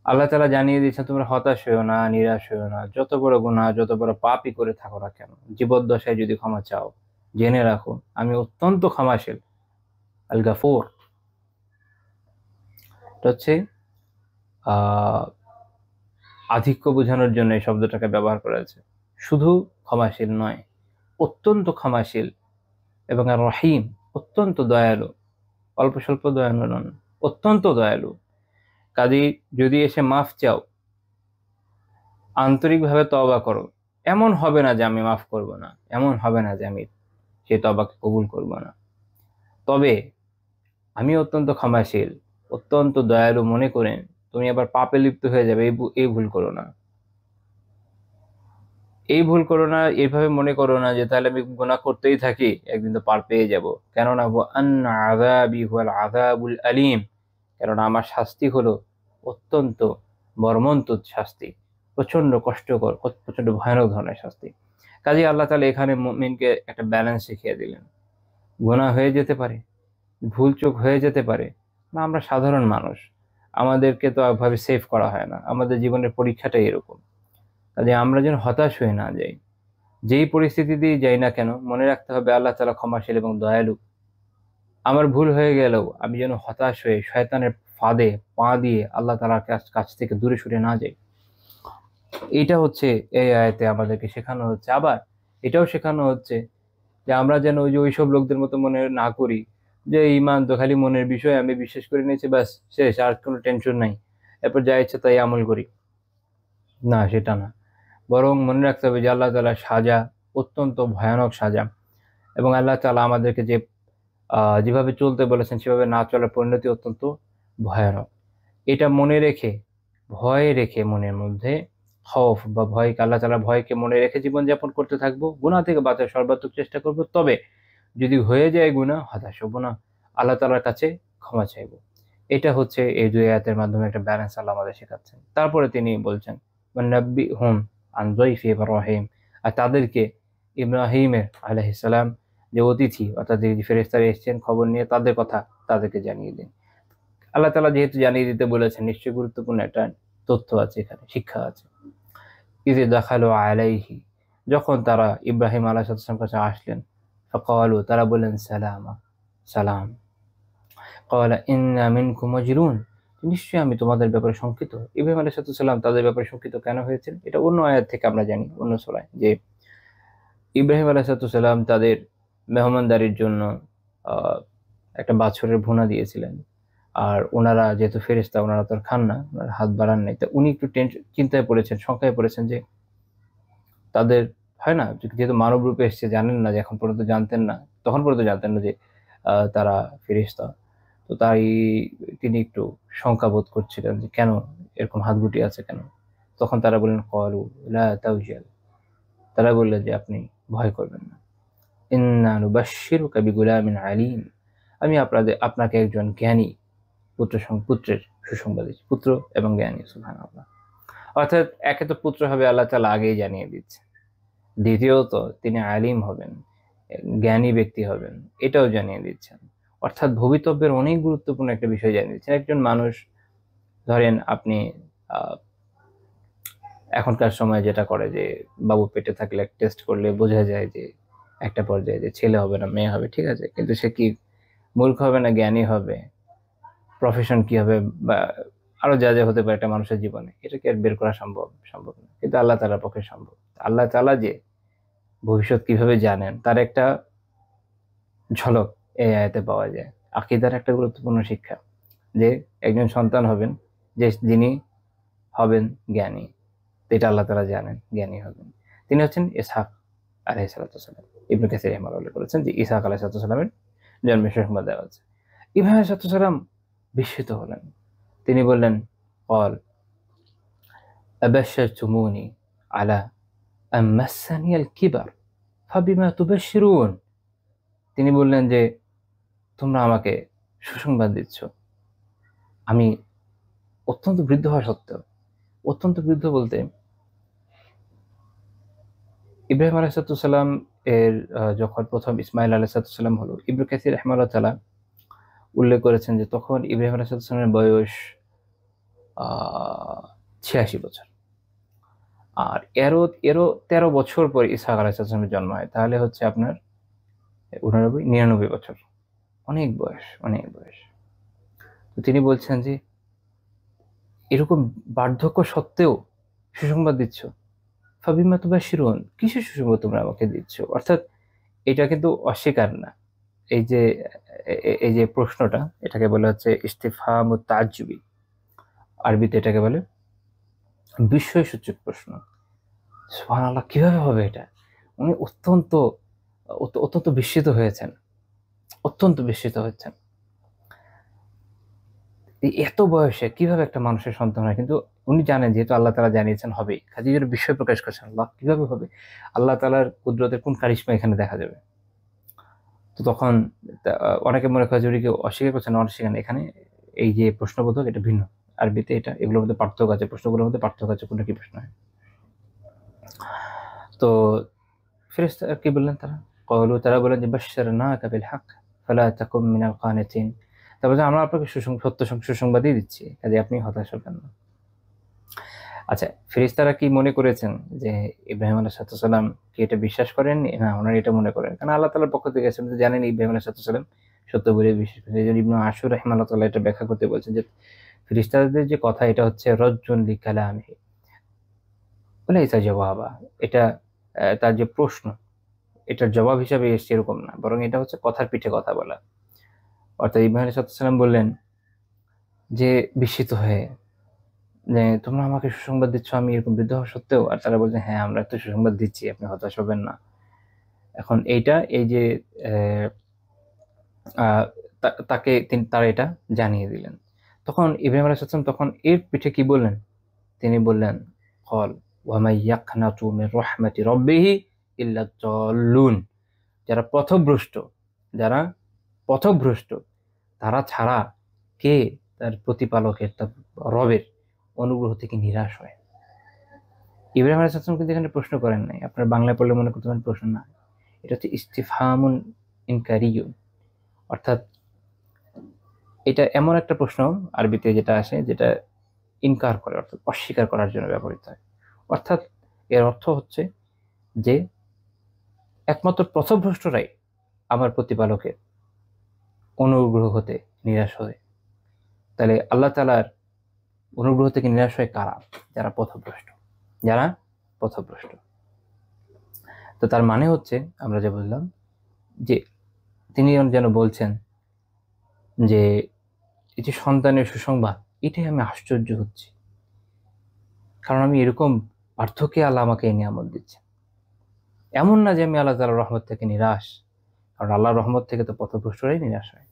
আল্লাহ তাআলা জানিয়ে দিয়েছেন তোমরা হতাশ হইও না, নিরাশ হইও না। যত বড় গুনাহ, যত বড় পাপই করে থাকো না কেন, জীবদ্দশায় যদি ক্ষমা চাও, জেনে রাখো আমি অত্যন্ত ক্ষমাশীল। আল গাফুর, এটা হচ্ছে আধিক্য বোঝানোর জন্য এই শব্দটাকে ব্যবহার করা হয়েছে। শুধু ক্ষমাশীল নয়, অত্যন্ত ক্ষমাশীল, এবং আর রহিম, অত্যন্ত দয়ালু। অল্প স্বল্প দয়ালু নন, অত্যন্ত দয়ালু। কাজেই যদি এসে মাফ চাও, আন্তরিকভাবে তওবা করো, এমন হবে না যে আমি মাফ করব না, এমন হবে না যে আমি সেই তওবাকে কবুল করব না। তবে আমি অত্যন্ত ক্ষমাশীল, অত্যন্ত দয়ালু মনে করেন তুমি আবার পাপে লিপ্ত হয়ে যাবে, এই ভুল করো না। এই ভুল করো না, এইভাবে মনে করো না যে তাহলে আমি গুনাহ করতেই থাকি, একদিন তো পার পেয়ে যাব। কেননা আযাবি হুয়াল আযাবুল আলীম, কেননা আমার শাস্তি হলো অত্যন্ত মর্মন্তুদ শাস্তি, প্রচন্ড কষ্টকর, প্রচন্ড ভয়ানক ধরনের শাস্তি। কাজে আল্লাহ তাআলা এখানে মুমিনকে একটা ব্যালেন্স শিখিয়ে দিলেন। গুনাহ হয়ে যেতে পারে, ভুল চোখ হয়ে যেতে পারে, না আমরা সাধারণ মানুষ, আমাদেরকে তো ওইভাবে সেভ করা হয় না, আমাদের জীবনের পরীক্ষাটাই এরকম। কাজে আমরা যেন হতাশ হয়ে না যাই, যেই পরিস্থিতিতেই যাই না কেন মনে রাখতে হবে আল্লাহ তাআলা ক্ষমাশীল এবং দয়ালু। আমার ভুল হয়ে গেলেও আমি যেন হতাশ হয়ে শয়তানের ফাঁদে পা দিয়ে আল্লাহ তাআলার কাছ থেকে দূরে সরে না যাই। এইটা হচ্ছে এই আয়াতে আমাদেরকে শেখানো হচ্ছে। আবার এটাও শেখানো হচ্ছে যে আমরা যেন ওই যে ওইসব লোকদের মতো মনে না করি যে ঈমান তো খালি মনের বিষয়, আমি বিশ্বাস করে নিয়েছি ব্যাস শেষ, আর কোনো টেনশন নাই, এরপর যা ইচ্ছে তাই আমল করি। না, সেটা না। বরং মনে রাখতে হবে যে আল্লাহ তাআলার সাজা অত্যন্ত ভয়ানক সাজা, এবং আল্লাহ তাআলা আমাদেরকে যেভাবে চলতে বলেছেন সেভাবে না চলার পরিণতি অত্যন্ত ভয়ানক। এটা মনে রেখে, ভয় রেখে মনের মধ্যে খৌফ বা ভয়কে, আল্লাহ তাআলার ভয়কে মনে রেখে জীবনযাপন করতে থাকবো, গুনাহ থেকে বাঁচার সর্বাত্মক চেষ্টা করব। তবে যদি হয়ে যায় গুনাহ, হতাশ হবো না, আল্লাহ তাআলার কাছে ক্ষমা চাইবো। এটা হচ্ছে এই দুই আয়াতের মাধ্যমে একটা ব্যালেন্স আল্লাহ আমাদের শেখাচ্ছেন। তারপরে তিনি বলছেন ওয়ান্নাব্বিহুম আন যায়ফি ইব্রাহিম, আর তাদেরকে ইব্রাহিমের আলাইহিস সালাম যে অতিথি অর্থাৎ যে ফেরেশতারা এসেছেন খবর নিয়ে, তাদের কথা তাদেরকে জানিয়ে দিন। আল্লাহ তাআলা যেহেতু জানিয়ে দিতে বলেছেন, নিশ্চয়ই গুরুত্বপূর্ণ একটা তথ্য আছে এখানে, শিক্ষা আছে। ইযে দাখালু আলাইহি, যখন তারা ইব্রাহিম আলাইহিস সালামের কাছে আসলেন, ফাকালু, তারা বললেন সালামা, সালাম। ক্বালা ইন্না মিনকুম ওয়াজিলুন, নিশ্চয়ই আমি তোমাদের ব্যাপারে শঙ্কিত। ইব্রাহিম আলাইহিস সালাম তাদের ব্যাপারে শঙ্কিত কেন হয়েছেন এটা অন্য আয়াত থেকে আমরা জানি, অন্য সূরায়, যে ইব্রাহিম আলাইহিস সালাম তাদের মেহমানদারির জন্য আহ, একটা বাছুরের ভুনা দিয়েছিলেন। আর ওনারা যেহেতু ফেরেশতা, ওনারা তো আর খান না, ওনারা হাত বাড়ান নাই, তা উনি একটু চিন্তায় পড়েছেন, শঙ্কায় পড়েছেন যে তাদের হয় না, যেহেতু মানব রূপে এসেছে, জানেন না যে, এখন পর্যন্ত জানতেন না, তখন পর্যন্ত জানতেন না যে তারা ফেরেশতা। তো তাই তিনি একটু শঙ্কা বোধ করছিলেন যে কেন এরকম হাত গুটি আছে কেন। তখন তারা বললেন ক্বালু লা তাওজাল, তারা বললেন যে আপনি ভয় করবেন না, ইন্না নুবাশশিরুকা বিগুলামিন আলীম, আমি আপনাকে একজন জ্ঞানী পুত্রের সুসংবাদ দিচ্ছি, পুত্র এবং জ্ঞানী। সুবহানাল্লাহ। অর্থাৎ একে তো পুত্র হবে আল্লাহ তাআলা আগেই জানিয়ে দিচ্ছে, দ্বিতীয়ত তিনি আলিম হবেন, জ্ঞানী ব্যক্তি হবেন, এটাও জানিয়ে দিচ্ছেন। অর্থাৎ ভবিতব্যের অনেক গুরুত্বপূর্ণ একটা বিষয় জানিয়ে দিচ্ছেন। একজন মানুষ, ধরেন আপনি আহ, এখনকার সময় যেটা করে যে বাবু পেটে থাকলে টেস্ট করলে বোঝা যায় যে একটা পর্যায়ে যে ছেলে হবে না মেয়ে হবে, ঠিক আছে, কিন্তু সে কি মূর্খ হবে না জ্ঞানী হবে, প্রফেশন কি হবে, বা আরো যা যা হতে পারে একটা মানুষের জীবনে, এটা কি আর বের করা সম্ভব না। কিন্তু আল্লাহ তাআলার পক্ষে সম্ভব। আল্লাহ তাআলা যে ভবিষ্যৎ কিভাবে জানেন তার একটা ঝলক এই আয়াতে পাওয়া যায়। আকীদার একটা গুরুত্বপূর্ণ শিক্ষা, যে একজন সন্তান হবেন যিনি হবেন জ্ঞানী, এটা আল্লাহ তাআলা জানেন, জ্ঞানী হবেন। তিনি হচ্ছেন ইসহাক আলাইহিস সালাম। ইবনে কাসির রাহিমাহুল্লাহ উল্লেখ করেছেন যে ইসহাক আলাইহিস সালামের জন্মের সংবাদ দেওয়া আছে। ইব্রাহিম আলাইহিস সালাম বিস্মিত হলেন। তিনি বললেন ক্বাল আবাশশারতুমুনি আলা আম মাসসানিয়াল কিবার ফাবিমা তুবাশশিরুন, তিনি বললেন যে তোমরা আমাকে সুসংবাদ দিচ্ছ, আমি অত্যন্ত বৃদ্ধ হওয়া সত্ত্বেও, অত্যন্ত বৃদ্ধ বলতে ইব্রাহিম আলাইহিস সালাম এর যখন প্রথম ইসমাইল আলাইহিস সালাম হলো, ইবনে কাসির রাহিমাহুল্লাহ তাআলা উল্লেখ করেছেন যে তখন ইব্রাহিম আলাইহিস সালামের বয়স 86 বছর। আর এরও এরও 13 বছর পর ইসহাক আলাইহিস সালামের জন্ম হয়, তাহলে হচ্ছে আপনার 89 99 বছর, অনেক বয়স, অনেক বয়স। তো তিনি বলছেন যে এরকম বার্ধক্য সত্ত্বেও সুসংবাদ দিচ্ছ, ফাবিমা তুবাশশিরুন, কিসের সুসংবাদ তোমরা আমাকে দিচ্ছ। অর্থাৎ এটা কিন্তু অস্বীকার না, এই যে এই যে প্রশ্নটা, এটাকে বলা হচ্ছে ইস্তিফহামুত তাজ্জুবি, আরবিতে এটাকে বলে বিস্ময়সূচক প্রশ্ন। সুবহানাল্লাহ, কিভাবে হবে এটা। উনি অত্যন্ত বিস্মিত হয়েছেন, অত্যন্ত বিস্মিত হয়েছেন। এত বয়সে কিভাবে একটা মানুষের সন্তান হয়, কিন্তু উনি জানেন যেহেতু আল্লাহ তাআলা জানিয়েছেন হবে, কাজে এর বিস্ময় প্রকাশ করছেন আল্লাহ কিভাবে হবে, আল্লাহ তাআলার কুদরতের কোন কারিশমা এখানে দেখা যাবে। তো তখন অনেকে মনে করে যে উনি কি অস্বীকার করছেন, অস্বীকার না। এখানে এই যে প্রশ্নবোধক এটা ভিন্ন, আরবিতে এটা এগুলোর মধ্যে পার্থক্য আছে, প্রশ্নগুলোর মধ্যে পার্থক্য আছে, কোনটা কি প্রশ্ন হয়। তো ফেরেশতা কি বললেন তারা, ক্বালু তারা বললেন যে বাশশারনাকা বিল হক ফালা তাকুম মিনাল কানিতিন, তারপর আমরা আপনাকে সুসংবাদই দিচ্ছি, কাজে আপনি হতাশ হবেন না। আচ্ছা, ফেরেশতারা কি মনে করেছেন যে ইব্রাহিম আলাইহিস সালাম কি এটা বিশ্বাস করেননি? না, ওনারা এটা মনে করেন, কারণ আল্লাহ তাআলার পক্ষ থেকে আপনি তো জানেন ইব্রাহিম আলাইহিস সালাম সত্য বলে বিশ্বাস করেন। এই জন্য ইবনু আশুর রাহিমাহুল্লাহ এটা ব্যাখ্যা করতে বলছেন যে ফেরেশতাদের যে কথা এটা হচ্ছে রজ্জুন লিকালামিহি ওয়ালাইসা জাওয়াবা, এটা তার যে প্রশ্ন এটার জবাব হিসাবে এসছে এরকম না, বরং এটা হচ্ছে কথার পিঠে কথা বলা। অর্থাৎ ইব্রাহিম আলাইহিস সালাম বললেন যে বিস্মিত হয়ে যে তোমরা আমাকে সুসংবাদ দিচ্ছ আমি এরকম বৃদ্ধ হওয়া সত্ত্বেও, আর তারা বলছে হ্যাঁ আমরা তো সুসংবাদ দিচ্ছি, আপনি হতাশ হবেন না। এখন এইটা এই যে আহ, আহ, তাকে তারা এটা জানিয়ে দিলেন। তখন ইব্রাহিম আলাইহিস সালাম তখন এর পিঠে কি বললেন, তিনি বললেন কল ওয়ামাই ইয়াকনাতু মির রাহমাতি রাব্বিহি ইল্লা যাল্লুন, যারা পথভ্রষ্ট, যারা পথভ্রষ্ট তারা ছাড়া কে তার প্রতিপালকের, তার রবের অনুগ্রহ থেকে নিরাশ হয়। ইব্রাহিম আলাইহিস সালাম কিন্তু এখানে প্রশ্ন করেন নাই, আপনার বাংলায় পড়লে মনে করতে পারেন প্রশ্ন না, এটা হচ্ছে ইস্তিফহামুন ইনকারিয়ুন, অর্থাৎ এটা এমন একটা প্রশ্ন আরবিতে যেটা আসে যেটা ইনকার করে, অর্থাৎ অস্বীকার করার জন্য ব্যবহৃত হয়। অর্থাৎ এর অর্থ হচ্ছে যে একমাত্র পথভ্রষ্টরাই আমার প্রতিপালকের অনুগ্রহ হতে নিরাশ হয়। তাহলে আল্লাহ তাআলার অনুগ্রহ থেকে নিরাশ হয় কারা, যারা পথভ্রষ্ট, যারা পথভ্রষ্ট। তো তার মানে হচ্ছে আমরা যে বললাম যে তিনি যেন বলছেন যে এই যে সন্তানের সুসংবাদ, এটাই আমি আশ্চর্য হচ্ছি, কারণ আমি এরকম পার্থক্যে আল্লাহ আমাকে এই নিয়ামত দিচ্ছে। এমন না যে আমি আল্লাহ তাআলার রহমত থেকে নিরাশ, কারণ আল্লাহর রহমত থেকে তো পথভ্রষ্টরাই নিরাশ হয়।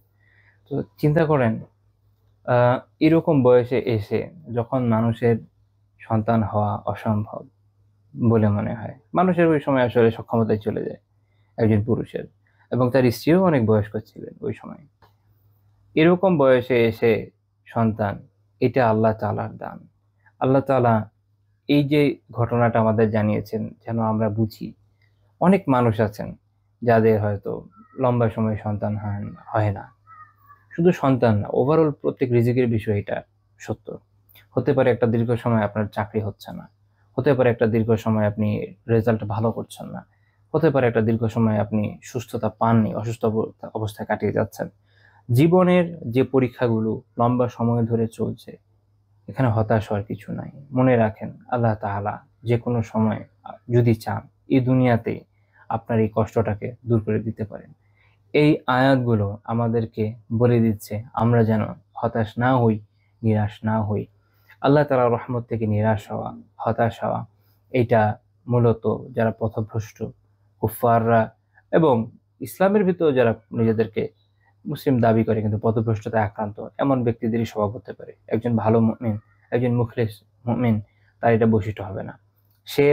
তো চিন্তা করেন এরকম বয়সে এসে যখন মানুষের সন্তান হওয়া অসম্ভব বলে মনে হয়, মানুষের ওই সময় আসলে সক্ষমতায় চলে যায় একজন পুরুষের, এবং তার স্ত্রীও অনেক বয়স্ক ছিলেন ওই সময়, এরকম বয়সে এসে সন্তান, এটা আল্লাহ তাআলার দান। আল্লাহ তাআলা এই যে ঘটনাটা আমাদের জানিয়েছেন যেন আমরা বুঝি, অনেক মানুষ আছেন যাদের হয়তো লম্বা সময় সন্তান হয় না, শুধু সন্তান না, ওভারঅল প্রত্যেক রিজিকের বিষয় এটা সত্য। হতে পারে একটা দীর্ঘ সময় আপনার চাকরি হচ্ছে না, হতে পারে একটা দীর্ঘ সময় আপনি রেজাল্ট ভালো করছেন না, হতে পারে একটা দীর্ঘ সময় আপনি সুস্থতা পাননি, অসুস্থ অবস্থায় কাটিয়ে যাচ্ছেন। জীবনের যে পরীক্ষাগুলো লম্বা সময় ধরে চলছে, এখানে হতাশ হওয়ার কিছু নাই। মনে রাখেন আল্লাহ তাআলা যে কোনো সময় যদি চান এই দুনিয়াতে আপনার এই কষ্টটাকে দূর করে দিতে পারেন। এই আয়াতগুলো আমাদেরকে বলে দিচ্ছে আমরা যেন হতাশ না হই, নিরাশ না হই। আল্লাহ তাআলার রহমত থেকে নিরাশ হওয়া, হতাশ হওয়া, এটা মূলত যারা পথভ্রষ্ট কুফফাররা এবং ইসলামের ভিতর যারা নিজেদেরকে মুসলিম দাবি করে কিন্তু পথভ্রষ্টতায় আক্রান্ত এমন ব্যক্তিদেরই স্বভাব হতে পারে। একজন ভালো মুমিন, একজন মুখলিস মুমিন, তার এটা বৈশিষ্ট্য হবে না। সে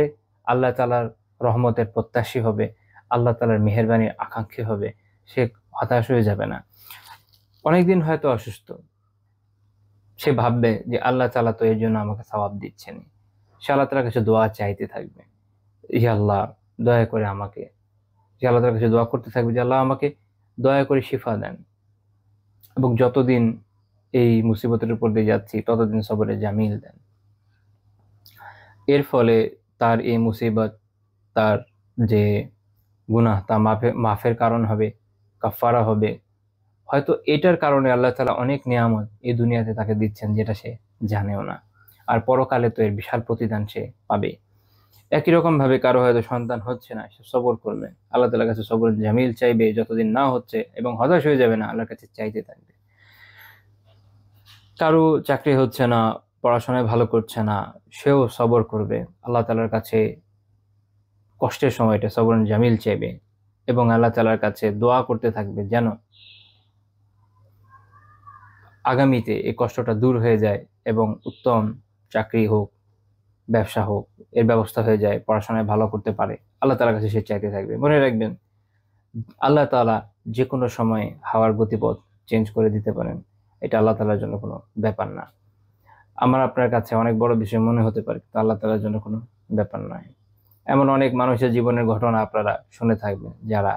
আল্লাহ তাআলার রহমতের প্রত্যাশী হবে, আল্লাহ তাআলার মেহেরবানির আকাঙ্ক্ষী হবে, সে হতাশ হয়ে যাবে না। অনেকদিন হয়তো অসুস্থ, সে ভাববে যে আল্লাহ তাআলা তো এর জন্য আমাকে সওয়াব দিচ্ছেন, সে আল্লাহ তাআলার কাছে দোয়া চাইতে থাকবে, ইয়া আল্লাহ দয়া করে আমাকে, সে আল্লাহ তাআলার কাছে দোয়া করতে থাকবে যে আল্লাহ আমাকে দয়া করে শিফা দেন, এবং যতদিন এই মুসিবতের উপর দিয়ে যাচ্ছি ততদিন সবরে জামিল দেন। এর ফলে তার এই মুসিবত, তার যে গুনাহ তা মাফের কারণ হবে, কাফারা হবে। হয়তো এটার কারণে আল্লাহ তাআলা অনেক নিয়ামত এই দুনিয়াতে তাকে দিচ্ছেন যেটা সে জানেও না, আর পরকালে তো এর বিশাল প্রতিদান সে পাবে। একই রকম ভাবে কারো হয়তো সন্তান হচ্ছে না, সে সবর করবে, আল্লাহ তাআলার কাছে সবর জামিল চাইবে যতদিন না হচ্ছে, এবং হতাশ হয়ে যাবে না, আল্লাহর কাছে চাইতে থাকবে। কারো চাকরি হচ্ছে না, পড়াশোনায় ভালো করছে না, সেও সবর করবে, আল্লাহ তাআলার কাছে কষ্টের সময়টা সবর জামিল চাইবে, এবং আল্লাহ তাআলার কাছে দোয়া করতে থাকবে যেন আগামীতে এই কষ্টটা দূর হয়ে যায় এবং উত্তম চাকরি হোক, ব্যবসা হোক, এর ব্যবস্থা হয়ে যায়, পড়াশোনায় ভালো করতে পারে, আল্লাহ তাআলার কাছে সে চাইতে থাকবে। মনে রাখবেন, আল্লাহ তাআলা যে কোনো সময় হাওয়ার গতিপথ চেঞ্জ করে দিতে পারেন। এটা আল্লাহ তাআলার জন্য কোনো ব্যাপার না। আমার আপনার কাছে অনেক বড় বিষয় মনে হতে পারে, কিন্তু আল্লাহ তাআলার জন্য কোনো ব্যাপার নয়। এমন অনেক মানুষের জীবনের ঘটনা আপনারা শুনে থাকবেন, যারা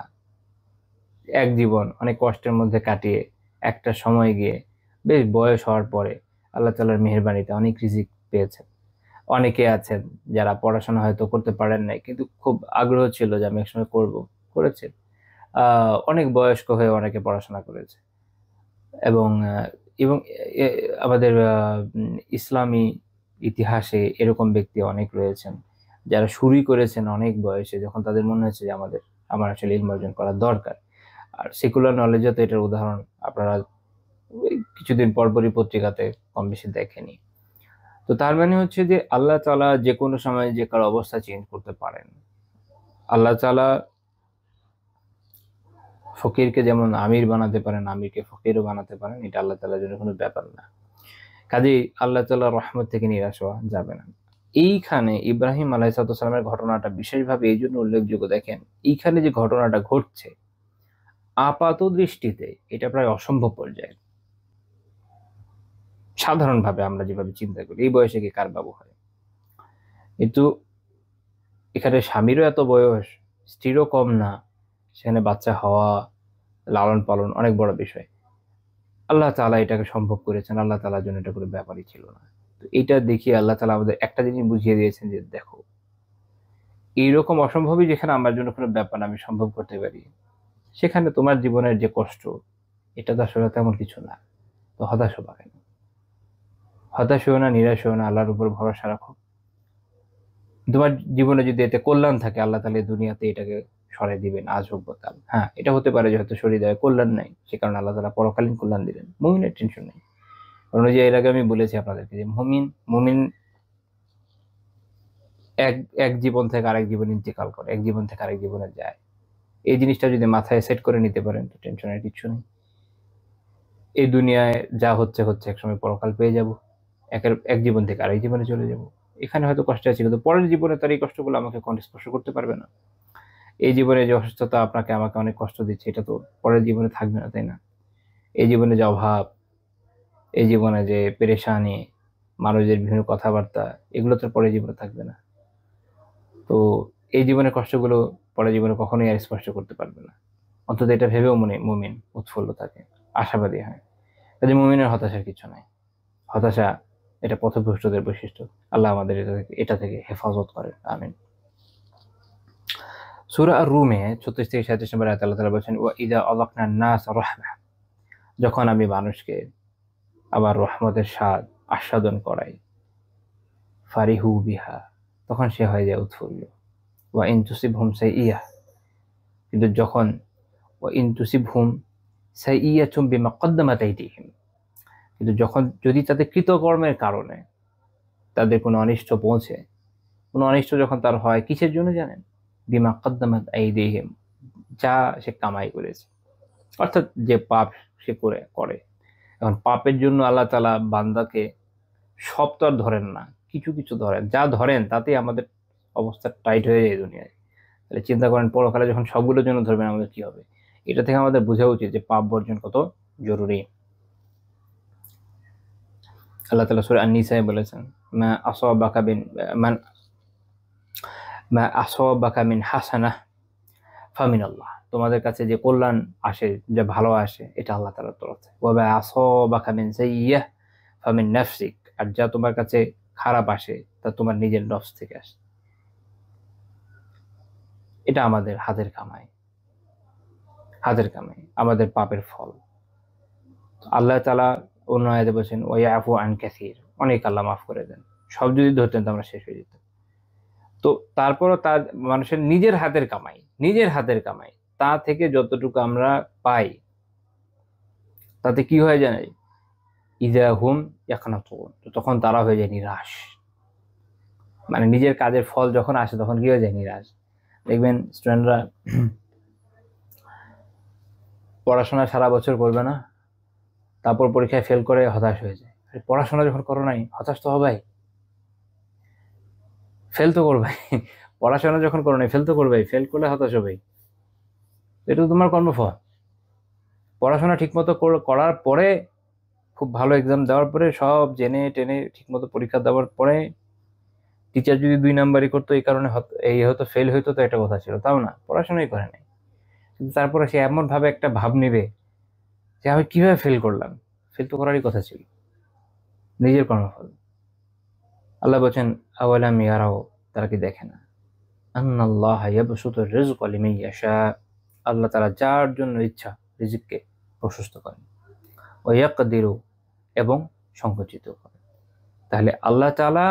এক জীবন অনেক কষ্টের মধ্যে কাটিয়ে একটা সময় গিয়ে বেশ বয়স হওয়ার পরে আল্লাহ তাআলার মেহেরবানিতে অনেক রিজিক পেয়েছেন। অনেকে আছেন যারা পড়াশোনা হয়তো করতে পারেন নাই, কিন্তু খুব আগ্রহ ছিল যে আমি একসময় করব, করেছে। অনেক বয়স্ক হয়ে অনেকে পড়াশোনা করেছে। এবং এবং আমাদের ইসলামী ইতিহাসে এরকম ব্যক্তি অনেক রয়েছেন, যারা শুরুই করেছেন অনেক বয়সে, যখন তাদের মনে হচ্ছে যে আমার আসলে ইলম অর্জন করা দরকার। আর সেকুলার নলেজে তো এটার উদাহরণ আপনারা ওই কিছুদিন পরপরই পত্রিকাতে কম বেশি দেখেনি। তো তার মানে হচ্ছে যে আল্লাহ তাআলা যে কোনো সময় যে কারো অবস্থা চেঞ্জ করতে পারেন। আল্লাহ তাআলা ফকিরকে যেমন আমির বানাতে পারেন, আমিরকে ফকিরও বানাতে পারেন। এটা আল্লাহ তাআলার জন্য কোনো ব্যাপার না। কাজেই আল্লাহ তাআলার রহমত থেকে নিরাশ হওয়া যাবে না। এইখানে ইব্রাহিম আলাইহিস সালামের ঘটনাটা বিশেষভাবে এই জন্য উল্লেখযোগ্য। দেখেন, এইখানে যে ঘটনাটা ঘটছে, আপাত দৃষ্টিতে এটা প্রায় অসম্ভব পর্যায়ে। সাধারণভাবে আমরা যেভাবে চিন্তা করি, এই বয়সে কি কার বাবু হয়? কিন্তু এখানে স্বামীরও এত বয়স, স্ত্রীরও কম না, সেখানে বাচ্চা হওয়া, লালন পালন অনেক বড় বিষয়। আল্লাহ তাআলা এটাকে সম্ভব করেছেন। আল্লাহ তাআলার জন্য এটা কোনো ব্যাপারই ছিল না। তো এটা দেখিয়ে আল্লাহ তাআলা আমাদের একটা জিনিস বুঝিয়ে দিয়েছেন যে দেখো, এইরকম অসম্ভবই যেখানে আমার জন্য কোনো ব্যাপার না, আমি সম্ভব করতে পারি, সেখানে তোমার জীবনের যে কষ্ট, এটা তো আসলে তেমন কিছু না। তো হতাশ হবা কেন? হতাশ হও না, নিরাশ হও না, আল্লাহর উপর ভরসা রাখো। তোমার জীবনে যদি এতে কল্যাণ থাকে, আল্লাহ তাআলা এই দুনিয়াতে এটাকে সরাই দিবেন, আজ হোক বা কাল। হ্যাঁ, এটা হতে পারে যে হয়তো সরিয়ে দেওয়ার কল্যাণ নাই, সে কারণে আল্লাহ তাআলা পরকালীন কল্যাণ দিলেন। মুমিনের টেনশন নেই। কারণ ওই যে এর আগে আমি বলেছি আপনাদেরকে যে মুমিন এক এক জীবন থেকে আরেক জীবনে ইন্তেকাল করে, এক জীবন থেকে আরেক জীবনে যায়। এই জিনিসটা যদি মাথায় সেট করে নিতে পারেন, তো টেনশনের কিছু নেই। এই দুনিয়ায় যা হচ্ছে হচ্ছে, একসময় পরকাল পেয়ে যাব, এক জীবন থেকে আরেক জীবনে চলে যাব। এখানে হয়তো কষ্ট আছে, কিন্তু পরের জীবনে তার এই কষ্টগুলো আমাকে কখনো স্পর্শ করতে পারবে না। এই জীবনে যে অসুস্থতা আপনাকে আমাকে অনেক কষ্ট দিচ্ছে, এটা তো পরের জীবনে থাকবে না, তাই না? এই জীবনে যে অভাব, এই জীবনে যে পেরেশানি, মানুষের বিভিন্ন কথাবার্তা, এগুলো তো পরের জীবনে থাকবে না। তো এই জীবনের কষ্টগুলো পরের জীবনে কখনোই আর স্পর্শ করতে পারবে না। অন্তত এটা ভেবেও মুমিন উৎফুল্ল থাকে, আশাবাদী হয়। কাজে মুমিনের হতাশার কিছু নাই। হতাশা এটা পথভ্রষ্টদের বৈশিষ্ট্য। আল্লাহ আমাদের এটা থেকে হেফাজত করেন। আমিন। সূরা আর-রুমে 36 থেকে 37 নম্বর আয়াতে আল্লাহ তাআলা বলেছেন, ওয়া ইযা আযাকনা আন-নাস রাহমা, যখন আমি মানুষকে আবার রহমতের স্বাদ আস্বাদন করাই, ফারিহু বিহা, তখন সে হয়ে যায় উৎফুল্ল। ওয়া ইন তুসিবহুম সাইয়্যাহ, কিন্তু যখন ওয়া ইন তুসিবহুম সাইয়্যাতুম বিমা কদ্দামাত আইদিহিম, কিন্তু যদি তাদের কৃতকর্মের কারণে তাদের কোনো অনিষ্ট পৌঁছে, কোনো অনিষ্ট যখন তার হয়, কিসের জন্য জানেন? বিমা কদ্দামাত আইদিহিম, যা সে কামাই করেছে। অর্থাৎ যে পাপ সে করে। এখন পাপের জন্য আল্লাহ তাআলা বান্দাকে সব তো আর ধরেন না, কিছু কিছু ধরেন। যা ধরেন তাতেই আমাদের অবস্থা টাইট হয়ে যায় দুনিয়ায়। তাহলে চিন্তা করেন, পরকালে যখন সবগুলোর জন্য ধরবেন, আমাদের কি হবে? এটা থেকে আমাদের বোঝা উচিত যে পাপ বর্জন কত জরুরি। আল্লাহ তাআলা সূরা আন-নিসায় বলেছেন, মা আসাবাকা মিন হাসানাহ ফামিনাল্লাহ, তোমাদের কাছে যে কল্যাণ আসে, যে ভালো আসে, এটা আল্লাহ তাআলার তরফ থেকে। ওয়া মা আসাবাকা মিন সাইয়্যাহ ফামিন নাফসিক, আর যা তোমার কাছে খারাপ আসে, তা তোমার নিজের নফস থেকে আসে। এটা আমাদের হাতের কামাই, আমাদের পাপের ফল। আল্লাহ তাআলা অন্য আয়াতে বলেছেন, ওয়া ইয়াফু আন কাসীর, অনেক আল্লাহ মাফ করে দেন। সব যদি ধরতেন তো আমরা শেষ হয়ে যেতাম। তো তারপরও তার মানুষের নিজের হাতের কামাই, তা থেকে যতটুকু আমরা পাই, তাতে কি হয়ে যায়? ইযা হুম ইয়াকনাতুন, তখন তারা হয়ে যায় নিরাশ। মানে নিজের কাজের ফল যখন আসে, তখন কি হয়ে যায়? নিরাশ। দেখবেন স্টুডেন্টরা পড়াশোনা সারা বছর করবে না, তারপর পরীক্ষায় ফেল করে হতাশ হয়ে যায়। পড়াশোনা যখন করো নাই, হতাশ তো হবেই, ফেল তো করবে। পড়াশোনা যখন করো নাই, ফেল তো করবেই, ফেল করলে হতাশ হবেই। এটা তো তোমার কর্মফল। পড়াশোনা ঠিকমতো করার পরে, খুব ভালো এক্সাম দেওয়ার পরে, সব জেনে টেনে ঠিকমতো পরীক্ষা দেওয়ার পরে টিচার যদি 2 নাম্বারই করতো এই কারণে এই হয়তো ফেল হইতো, তো একটা কথা ছিল, তাও না, পড়াশোনাই করে নাই। কিন্তু তারপরে সে এমন ভাবে একটা ভাব নেবে যে আমি কিভাবে ফেল করলাম, ফেল তো করারই কথা ছিল, নিজের কর্মফল। আল্লাহ বলছেন আওয়ালাম ইয়ারাও, তারা কি দেখে না, আন্নাল্লাহা ইয়াবসুতুর রিজকা লিমান ইয়াশা, আল্লাহ তাআলা যার জন্য ইচ্ছা রিজিককে প্রশস্ত করেন, ওয়া ইয়াকদিরু, এবং সংকুচিত করেন। তাহলে আল্লাহ তাআলা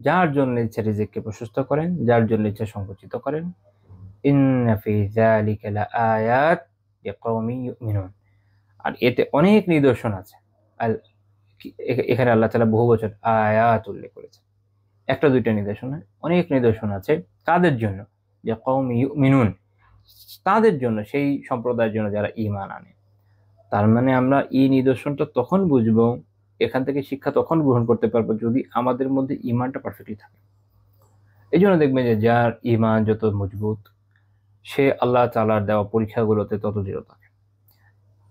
যার জন্য ইচ্ছা রিজিককে প্রশস্ত করেন, যার জন্য ইচ্ছা সংকুচিত করেন। ইন্না ফি যালিকা লাআয়াত লিকাওমিন ইউমিনুন, আর এতে অনেক নিদর্শন আছে। আল এখানে আল্লাহ তাআলা বহু বচন আয়াত উল্লেখ করেছেন, একটা দুইটা নিদর্শন নয়, অনেক নিদর্শন আছে। কাদের জন্য? লিকাওমিন ইউমিনুন, তাদের জন্য, সেই সম্প্রদায়ের জন্য যারা ঈমান আনে। তার মানে আমরা এই নিদর্শনটা তখন বুঝবো, এখান থেকে শিক্ষা তখন গ্রহণ করতে পারবো যদি আমাদের মধ্যে ঈমানটা পারফেক্টলি থাকে। এই জন্য দেখবেন যে যার ঈমান যত মজবুত, সে আল্লাহ তাআলার দেওয়া পরীক্ষাগুলোতে তত দৃঢ় থাকে।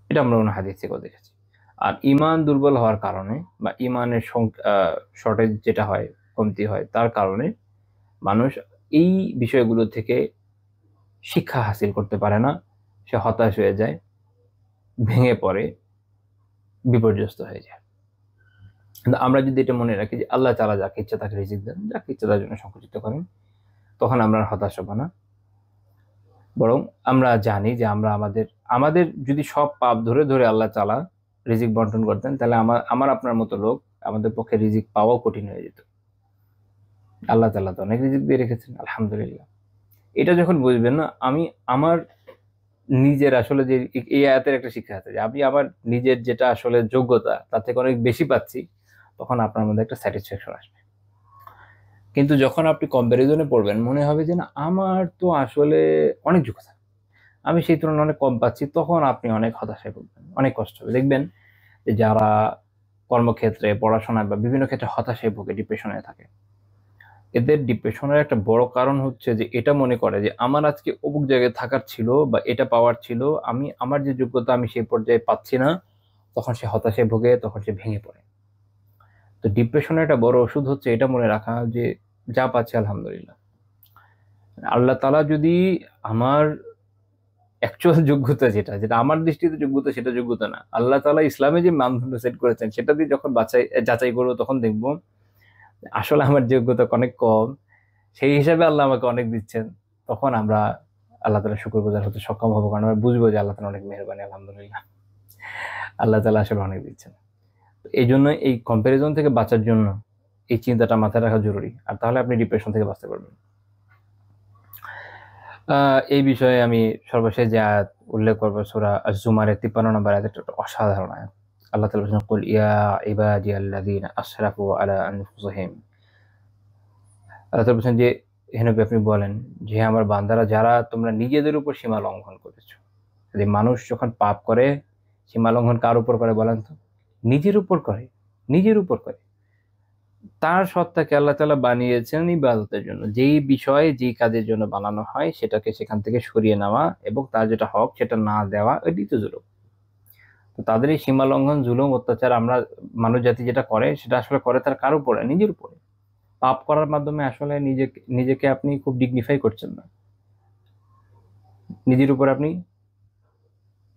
এটা আমরা অন্য হাদিস থেকেও দেখেছি। আর ঈমান দুর্বল হওয়ার কারণে বা ঈমানের শর্টেজ যেটা হয়, কমতি হয়, তার কারণে মানুষ এই বিষয়গুলো থেকে শিক্ষা হাসিল করতে পারে না, সে হতাশ হয়ে যায়, ভেঙে পড়ে, বিপর্যস্ত হয়ে যায়। কিন্তু আমরা যদি এটা মনে রাখি যে আল্লাহ তাআলা যাকে ইচ্ছা তাকে রিজিক দেন, যাকে ইচ্ছা তার জন্য সংকুচিত করেন, তখন আমরা আর হতাশ হব না। বরং আমরা জানি যে আমরা আমাদের যদি সব পাপ ধরে ধরে আল্লাহ তাআলা রিজিক বন্টন করতেন, তাহলে আমার আপনার মতো লোক, আমাদের পক্ষে রিজিক পাওয়াও কঠিন হয়ে যেত। আল্লাহ তাআলা তো অনেক রিজিক দিয়ে রেখেছেন, আলহামদুলিল্লাহ। এটা যখন বুঝবেন না, আমি আমার নিজের আসলে যে এই আয়াতের একটা শিক্ষা আছে যে আমি আমার নিজের যেটা আসলে যোগ্যতা তার থেকে অনেক বেশি পাচ্ছি, তখন আপনার মধ্যে একটা স্যাটিসফ্যাকশন আসবে। কিন্তু যখন আপনি কম্প্যারিজনে পড়বেন, মনে হবে যে না, আমার তো আসলে অনেক যোগ্যতা, আমি সেই তুলনায় অনেক কম পাচ্ছি, তখন আপনি অনেক হতাশায় পড়বেন, অনেক কষ্ট হবে। দেখবেন যে যারা কর্মক্ষেত্রে, পড়াশোনায় বা বিভিন্ন ক্ষেত্রে হতাশায় ভোগে, ডিপ্রেশনে থাকে, এদের ডিপ্রেশনের একটা বড় কারণ হচ্ছে যে এটা মনে করে যে আমার আজকে অমুক জায়গায় থাকার ছিল বা এটা পাওয়ার ছিল, আমি আমার যে যোগ্যতা আমি সেই পর্যায়ে পাচ্ছি না, তখন সে হতাশায় ভোগে, তখন সে ভেঙে পড়ে। তো ডিপ্রেশনের একটা বড় ওষুধ হচ্ছে এটা মনে রাখা যে যা পাচ্ছে আলহামদুলিল্লাহ। আল্লাহ তাআলা যদি আমার অ্যাকচুয়াল যোগ্যতা, যেটা যেটা আমার দৃষ্টিতে যোগ্যতা, সেটা যোগ্যতা না, আল্লাহ তাআলা ইসলামে যে মানদণ্ড সেট করেছেন সেটা দিয়ে যখন যাচাই করবো, তখন দেখবো আসলে আমার যোগ্যতা অনেক কম, সেই হিসাবে আল্লাহ আমাকে অনেক দিচ্ছেন। তখন আমরা আল্লাহ তাআলা শুকরগুজার হতে সক্ষম হবো, কারণ আমরা বুঝবো যে আল্লাহ তাআলা অনেক মেহেরবানি, আলহামদুলিল্লাহ, আল্লাহ তাআলা আসলে অনেক দিচ্ছেন। এই জন্য এই কম্প্যারিজন থেকে বাঁচার জন্য এই চিন্তাটা মাথায় রাখা জরুরি, আর তাহলে আপনি ডিপ্রেশন থেকে বাঁচতে পারবেন। এই বিষয়ে আমি সর্বশেষ যে আয়াত উল্লেখ করবো, সূরা আজ-জুমারের 53 নম্বর আয়াত, একটা অসাধারণ আয়াত। আল্লাহ তাআলা বলেছেন, কুল ইয়া ইবাদিয়াল্লাযীনা আসরাফু আলা আনফুসিহিম। আল্লাহ তাআলা বলেছেন যে হে নবী, আপনি বলেন যে আমার বান্দারা যারা তোমরা নিজেদের উপর সীমা লঙ্ঘন করেছো। যে মানুষ যখন পাপ করে, সীমা লঙ্ঘন কার উপর করে বলেন তো? নিজের উপর করে, নিজের উপর করে। তার সত্তাকে আল্লাহ তাআলা বানিয়েছেন ইবাদতের জন্য, যেই বিষয় যেই কাজের জন্য বানানো হয় সেটাকে সেখান থেকে সরিয়ে নেওয়া এবং তার যেটা হক সেটা না দেওয়া, এটাই তো জুলুম। তো তাদের এই সীমা লঙ্ঘন, জুলুম, অত্যাচার আমরা মানব জাতি যেটা করে, সেটা আসলে করে তার কার উপরে? নিজের উপরে। পাপ করার মাধ্যমে আসলে নিজেকে আপনি খুব ডিগনিফাই করছেন না, নিজের উপর আপনি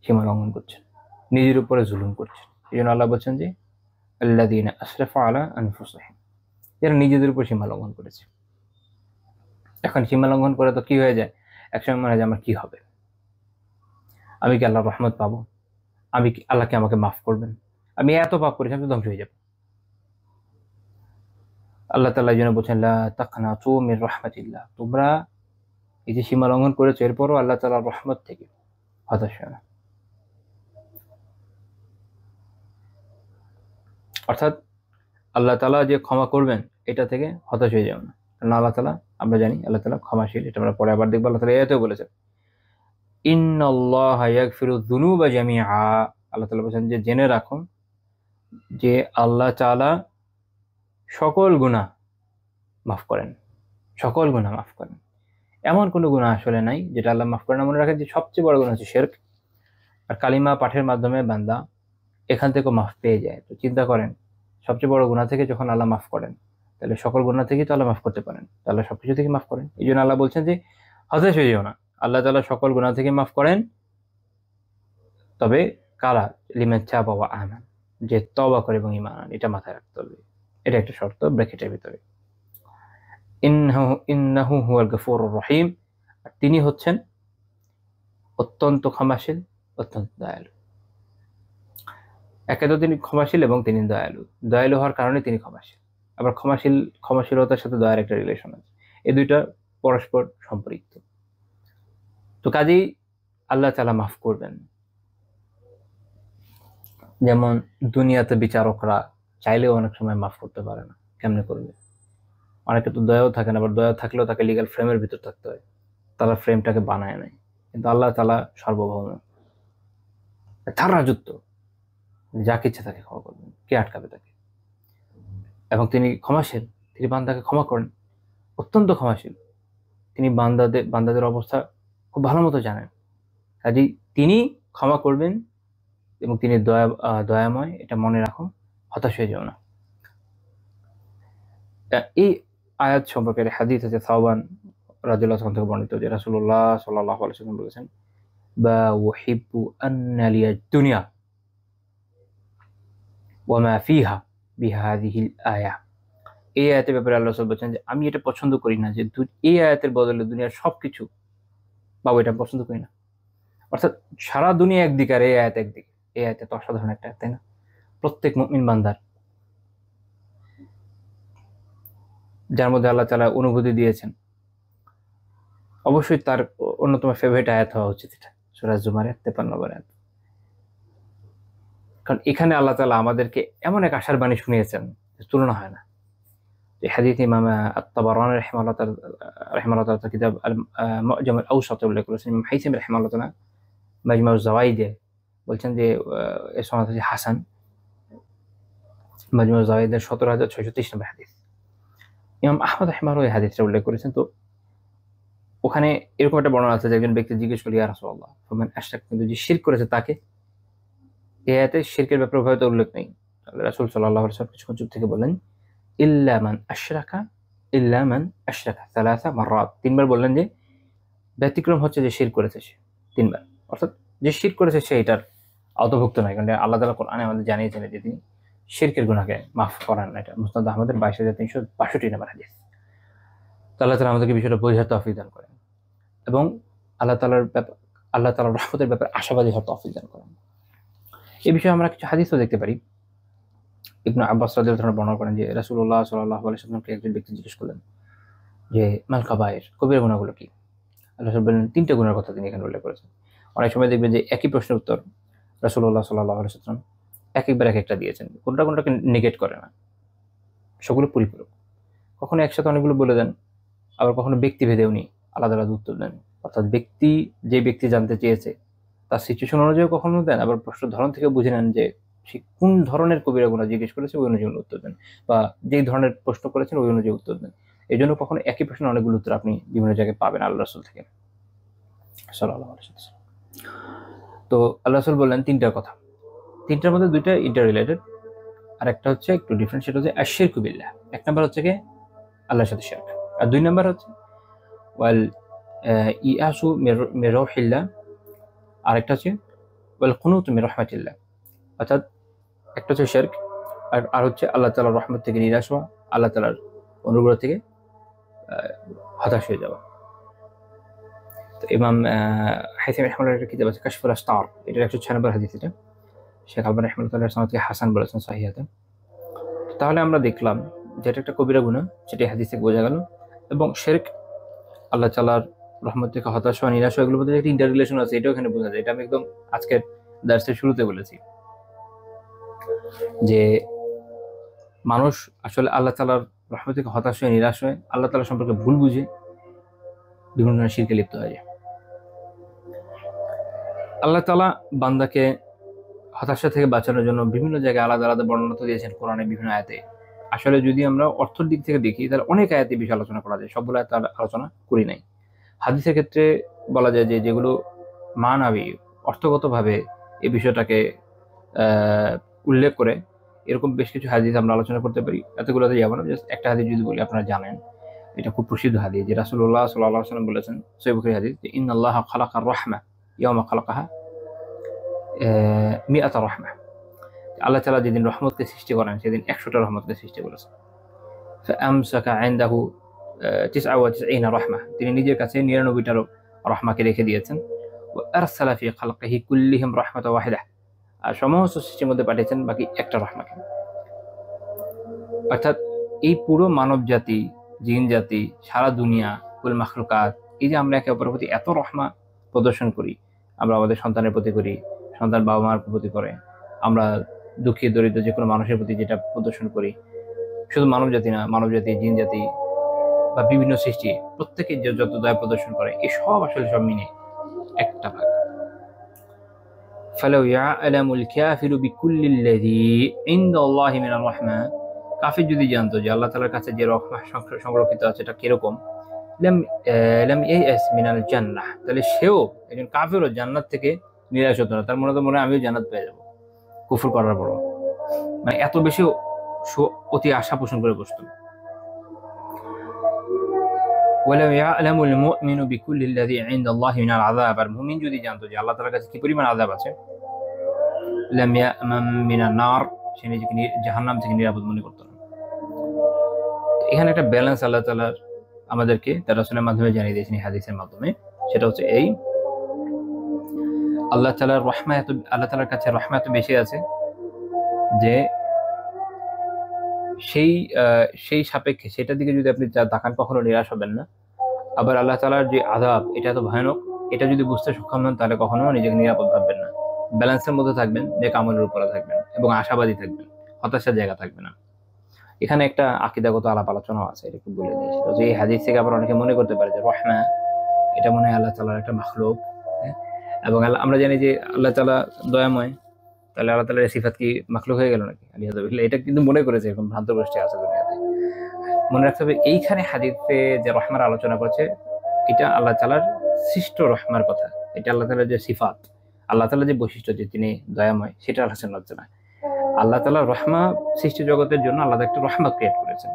সীমা লঙ্ঘন করছেন, নিজের উপরে জুলুম করছেন। এই জন্য আল্লাহ বলছেন যে আল্লাযীনা আসরাফু আলা আনফুসিহিম, যারা নিজেদের উপর সীমা লঙ্ঘন করেছে। এখন সীমা লঙ্ঘন করে তো কি হয়ে যায়, একসময় মনে হয় যে আমার কি হবে, আমি কি আল্লাহর রহমত পাবো, আমি কি আল্লাহ কি আমাকে মাফ করবেন, আমি এত পাপ করেছি, আমি তো ধ্বংস হয়ে যাবো। আল্লাহ তাআলা এই জন্য বলছেন লা তাকনাতু মির রাহমাতিল্লাহ, তোমরা এই যে সীমা লঙ্ঘন করেছো, এরপরও আল্লাহ তাআলার রহমত থেকে হতাশ হয় না। অর্থাৎ আল্লাহ তাআলা যে ক্ষমা করবেন, এটা থেকে হতাশ হয়ে যাও না, কারণ আল্লাহ তাআলা, আমরা জানি আল্লাহ তাআলা ক্ষমাশীল। এটা আমরা পরে আবার দেখবো, আল্লাহ তাআলা এতেও বলেছেন ইন্নাল্লাহা ইয়াগফিরুয যুনুবা জামিআ, আল্লাহ তাআলা বলেছেন যে জেনে রাখো যে আল্লাহ তাআলা সকল গুনাহ মাফ করেন, সকল গুনাহ মাফ করেন। এমন কোনো গুনাহ আসলে নাই যেটা আল্লাহ মাফ করেন না। মনে রাখেন যে সবচেয়ে বড় গুনাহ হচ্ছে শিরক, আর কালিমা পাঠের মাধ্যমে বান্দা এখান থেকেও মাফ পেয়ে যায়। তো চিন্তা করেন, সবচেয়ে বড় গুনাহ থেকে যখন আল্লাহ মাফ করেন, তাহলে সকল গুনাহ থেকেই তো আল্লাহ মাফ করতে পারেন, তাহলে সবকিছু থেকে মাফ করেন। এই জন্য আল্লাহ বলছেন যে হতাশ হয়ে যেও না, আল্লাহ তাআলা সকল গুনাহ থেকে মাফ করেন, তবে কারা? লিমান তাবা ওয়া আমান, যে তওবা করে এবং ঈমান আনে। এটা মাথায় রাখতে হবে, এটা একটা শর্ত ব্র্যাকেটের ভিতরে। ইন্নাহু হুয়াল গফুরুর রহিম, আর তিনি হচ্ছেন অত্যন্ত ক্ষমাশীল, অত্যন্ত দয়ালু। একে তো তিনি ক্ষমাশীল এবং তিনি দয়ালু, দয়ালু হওয়ার কারণে তিনি ক্ষমাশীল। আবার ক্ষমাশীলতার সাথে দয়ার একটা রিলেশন আছে, এই দুইটা পরস্পর সম্পৃক্ত। তো কাজেই আল্লাহ তাআলা মাফ করবেন। যেমন দুনিয়াতে বিচারকরা চাইলেও অনেক সময় মাফ করতে পারে না, কেমনে করবে? অনেকে তো দয়াও থাকে না, আবার দয়া থাকলেও তাকে লিগ্যাল ফ্রেমের ভিতর থাকতে হয়, তারা ফ্রেমটাকে বানায় নাই। কিন্তু আল্লাহ তাআলা সার্বভৌম, তার রাজত্ব, যাকে ইচ্ছা তাকে ক্ষমা করবেন, কে আটকাবে তাকে? এবং তিনি ক্ষমাশীল, তিনি বান্দাকে ক্ষমা করেন, অত্যন্ত ক্ষমাশীল। তিনি বান্দাদের অবস্থা খুব ভালো মতো জানেন, কাজেই তিনি ক্ষমা করবেন এবং তিনি দয়াময়, এটা মনে রাখো, হতাশ হয়ে যাও না। এই আয়াত সম্পর্কে হাদিস আছে, সাওবান রাদিয়াল্লাহু আনহু থেকে বর্ণিত, যে রাসূলুল্লাহ সাল্লাল্লাহু আলাইহি ওয়াসাল্লাম বলেছেন, বা উহিব্বু আন্না লিয়াদ দুনিয়া ওয়া মা ফিহা বিহাযিহিল আয়া। এই আয়াতের ব্যাপারে আল্লাহ রাসূল বলেছেন যে আমি এটা পছন্দ করি না যে এই আয়াতের বদলে দুনিয়ার সবকিছু পাবো, এটা পছন্দ করি না। অর্থাৎ সারা দুনিয়া একদিকে আর এই আয়াত একদিকে। এই আয়াতে তো অসাধারণ একটা, তাই না? প্রত্যেক মুমিন বান্দার, যার মধ্যে আল্লাহ তাআলা অনুভূতি দিয়েছেন, অবশ্যই তার অন্যতম ফেভারিট আয়াত হওয়া উচিত এটা, সূরা জুমারের 53 নম্বর আয়াত। কারণ এখানে আল্লাহ তাআলা আমাদেরকে এমন এক আশার বাণী শুনিয়েছেন, তুলনা হয় না। এই হাদিস ইমাম আত-তাবারানী রাহিমাহুল্লাহ তাআলা কিতাব আল-মু'জাম আল-আওসাত উল্লেখ করেছেন। ইমাম হাইসাম রাহিমাহুল্লাহ তাআলা মাজমাউজ যাওয়াইদে বলছেন যে এর সনদ হচ্ছে হাসান, মাজমাউজ যাওয়াইদের 17630 নম্বর হাদিস। ইমাম আহমদ রাহিমাহুল্লাহ এই হাদিসটা উল্লেখ করেছেন। তো ওখানে এরকম একটা বর্ণনা আছে যে একজন ব্যক্তি জিজ্ঞেস করল, ইয়া রাসূলুল্লাহ, ফামান আশরাক, কিন্তু যে শিরক করেছে তাকে? এই আয়াতে শিরকের ব্যাপারে ভয়ত উল্লেখ নেই। রাসূল সাল্লাল্লাহু আলাইহি ওয়াসাল্লাম কিছুক্ষণ চুপ থেকে বললেন, ইল্লা মান আশরাকা সালাসা মাররাত, তিনবার বললেন যে ব্যতিক্রম হচ্ছে যে শিরক করেছে সে, তিনবার। অর্থাৎ যে শিরক করেছে সে এটার আওতাভুক্ত নয়, কারণ আল্লাহ তাআলা কোরআনে আমাদের জানিয়েছেন যে তিনি শিরকের গুনাহকে মাফ করেন না। এটা মুসনাদ আহমদের 22362 নম্বর হাদিস। তো আল্লাহ তাআলা আমাদেরকে বিষয়টা বোঝার তৌফিক দান করেন এবং আল্লাহ তাআলার রহমতের ব্যাপারে আশাবাদী হওয়ার তৌফিক দান করেন। এই বিষয়ে আমরা কিছু হাদিসও দেখতে পারি। ইবনে আব্বাস রাদিয়াল্লাহু আনহু বর্ণনা করেন যে রাসূলুল্লাহ সাল্লাল্লাহু আলাইহি ওয়াসাল্লামকে একজন ব্যক্তি জিজ্ঞেস করলেন যে মাল কাবায়ের, কবিরা গুনাহগুলো কি? আল্লাহ রাসূল বললেন, তিনটা গুনাহের কথা তিনি এখানে উল্লেখ করেছেন। অনেক সময় দেখবেন যে একই প্রশ্নের উত্তর রাসূলুল্লাহ সাল্লাল্লাহু আলাইহি ওয়াসাল্লাম একবার একটা দিয়েছেন, কোনটাকে নেগেট করে না, সবগুলো পরিপূরক। কখনো একসাথে অনেকগুলো বলে দেন, আবার কখনো ব্যক্তিভেদে উনি আলাদা আলাদা উত্তর দেন। অর্থাৎ যে ব্যক্তি জানতে চেয়েছে তার সিচুয়েশন অনুযায়ী কখনো দেন, আবার প্রশ্ন ধরন থেকে বুঝে নেন যে সে কোন ধরনের কবিরা গুনাহ জিজ্ঞেস করেছে, ওই অনুযায়ী উত্তর দেন, বা যেই ধরনের প্রশ্ন করেছেন ওই অনুযায়ী উত্তর দেন। এই জন্য কখনো একই প্রশ্নের অনেকগুলো উত্তর আপনি বিভিন্ন জায়গায় পাবেন আল্লাহ রাসূল থেকে সাল্লাল্লাহু আলাইহি ওয়াসাল্লাম। তো আল্লাহ রাসূল বললেন তিনটা কথা, তিনটার মধ্যে দুইটা ইন্টার রিলেটেড, আর একটা হচ্ছে একটু ডিফারেন্ট, সেটা হচ্ছে আশরিকু বিল্লাহ। এক নাম্বার হচ্ছে কি আল্লাহর সাথে শিরক, আর দুই নাম্বার হচ্ছে ওয়াল ইয়াসু মির রাউহিল্লাহ, আর একটা হচ্ছে ওয়াল কুনুতু মির রাহমাতিল্লাহ। অর্থাৎ একটা হচ্ছে শিরক, আর হচ্ছে আল্লাহ তাআলার রহমত থেকে নিরাশ হওয়া, আল্লাহ তাআলার অনুগ্রহ থেকে হতাশ হয়ে যাওয়া। তো ইমাম হাইসাম রাহিমাহুল্লাহ এর কিতাব আছে কাশফুল আস্তার, এটা 106 নম্বর হাদিস। এটা শেখ আলবানী রাহিমাহুল্লাহ সনদকে হাসান বলেছেন সহিহাতে। তাহলে আমরা দেখলাম যে এটা একটা কবিরা গুনাহ, সেটা হাদিস থেকে বোঝা গেল। এবং শিরক, আল্লাহ তাআলার রহমত থেকে হতাশ হওয়া, নিরাশ হওয়া, এগুলোর মধ্যে একটা ইন্টার রিলেশন আছে, এটাও এখানে বোঝা যায়। এটা আমি একদম আজকের দার্সের শুরুতে বলেছি যে মানুষ আসলে আল্লাহ তাআলার রহমত থেকে হতাশ হয়ে, নিরাশ হয়ে, আল্লাহ তাআলা সম্পর্কে ভুল বুঝে বিভিন্ন ধরনের শিরকে লিপ্ত হয়ে যায়। আল্লাহ তাআলা বান্দাকে হতাশা থেকে বাঁচানোর জন্য বিভিন্ন জায়গায় আলাদা আলাদা বর্ণনা তো দিয়েছেন কোরআনে বিভিন্ন আয়াতে। আসলে যদি আমরা অর্থের দিক থেকে দেখি তাহলে অনেক আয়াতে বিষয়ে আলোচনা করা যায়, সবগুলো আয়াতে আলোচনা করি নাই। হাদিসের ক্ষেত্রে বলা যায় যে যেগুলো মানাবী অর্থগতভাবে এই বিষয়টাকে উল্লেখ করে এরকম বেশ কিছু হাদিস আমরা আলোচনা করতে পারি, এতগুলোতে যাবো না। জাস্ট একটা হাদিস যদি বলি, আপনারা জানেন এটা খুব প্রসিদ্ধ হাদিস যে রাসূলুল্লাহ সাল্লাল্লাহু আলাইহি ওয়াসাল্লাম বলেছেন, সহিহ বুখারী হাদিস, যে ইন্নাল্লাহা খালাকার রাহমা ইয়াওমা খালাকাহা মিআতা রাহমা। আল্লাহ তাআলা যেদিন রহমতকে সৃষ্টি করেন সেদিন 100টা রহমতকে সৃষ্টি করেছেন। ফাআমসাকা ইনদাহু 99 রাহমা, তিনি নিজের কাছে 99টা রহমাকে রেখে দিয়েছেন। ওয়া আরসালা ফি খালকিহি কুল্লিহিম রাহমাতান ওয়াহিদা, আর সমস্ত সৃষ্টির মধ্যে পাঠিয়েছেন বাকি একটা রহমাকে। অর্থাৎ এই পুরো মানব জাতি, জিন জাতি, সারা দুনিয়া, কুল মাখলুকাত, এই যে আমরা একে অপরের প্রতি এত রহমা প্রদর্শন করি, আমরা আমাদের সন্তানের প্রতি করি, সন্তান বাবা মার প্রতি করে, আমরা দুঃখী দরিদ্র যে কোনো মানুষের প্রতি যেটা প্রদর্শন করি, শুধু মানব জাতি না, মানব জাতি, জিন জাতি বা বিভিন্ন সৃষ্টি প্রত্যেকে যে যত দয়া প্রদর্শন করে, এই সব আসলে সব মিলে একটা ভাগ। ফালাউ ইয়ালামুল কাফিরু বিকুল্লিল্লাযী ইনদাল্লাহি মিনার রাহমা, কাফির যদি জানতো যে আল্লাহ তাআলার কাছে যে রহমত সংরক্ষিত আছে এটা কিরকম, লাম ইয়াস মিনাল জান্নাহ, তাহলে সেও, একজন কাফিরও জান্নাত থেকে নিরাশ হতো না। তার মনে তো মনে আমিও জান্নাত পেয়ে যাবো কুফর করার পর, মানে এত বেশি অতি আশা পোষণ করে বসতো। ওয়ালাউ ইয়ালামুল মুমিনু বিকুল্লিল্লাযী ইনদাল্লাহি মিনাল আযাব, আর মুমিন যদি জানতো যে আল্লাহ তাআলার কাছে কি পরিমাণ আযাব আছে, লাম ইয়ামান মিনান নার, সে নিজেকে জাহান্নাম থেকে নিরাপদ মনে করতো না। এখানে একটা ব্যালেন্স আল্লাহ তাআলা আমাদেরকে তার রাসূলের মাধ্যমে জানিয়ে দিয়েছেন হাদিসের মাধ্যমে, সেটা হচ্ছে এই, আল্লাহ তাআলার রহমত এত, আল্লাহ তাআলার কাছে রহমত এত বেশি আছে যে সেই সাপেক্ষে সেটার দিকে যদি আপনি তাকান কখনো নিরাশ হবেন না। আবার আল্লাহ তাআলার যে আযাব এটা এত ভয়ানক, এটা যদি বুঝতে সক্ষম হন তাহলে কখনো নিজেকে নিরাপদ ভাববেন না। ব্যালেন্সের মধ্যে থাকবেন, নেক আমলের উপরে থাকবেন এবং আশাবাদী থাকবেন, হতাশার জায়গা থাকবে না। এখানে একটা আকীদাগত আলাপ আলোচনাও আছে, এটা একটু বলে দিই। সেটা হচ্ছে এই হাদিস থেকে আবার অনেকে মনে করতে পারে যে রহমা এটা মনে হয় আল্লাহ তাআলার একটা মাখলুক, এবং আমরা জানি যে আল্লাহ তাআলা দয়াময়, তাহলে আল্লাহ তাআলার সিফাত কি মাখলুক হয়ে গেল নাকি? এটা কিন্তু মনে করেছে, এরকম ভ্রান্ত গোষ্ঠী আছে দুনিয়াতে। মনে রাখতে হবে এইখানে হাদিসে যে রহমার আলোচনা করছে এটা আল্লাহ তাআলার সৃষ্ট রহমার কথা, এটা আল্লাহ তাআলার যে সিফাত, আল্লাহ তাআলার যে বৈশিষ্ট্য যে তিনি দয়াময়, সেটা আলোচনা হচ্ছে না। আল্লাহ তাআলা রহমা সৃষ্টি জগতের জন্য আলাদা একটা রহমত ক্রিয়েট করেছেন,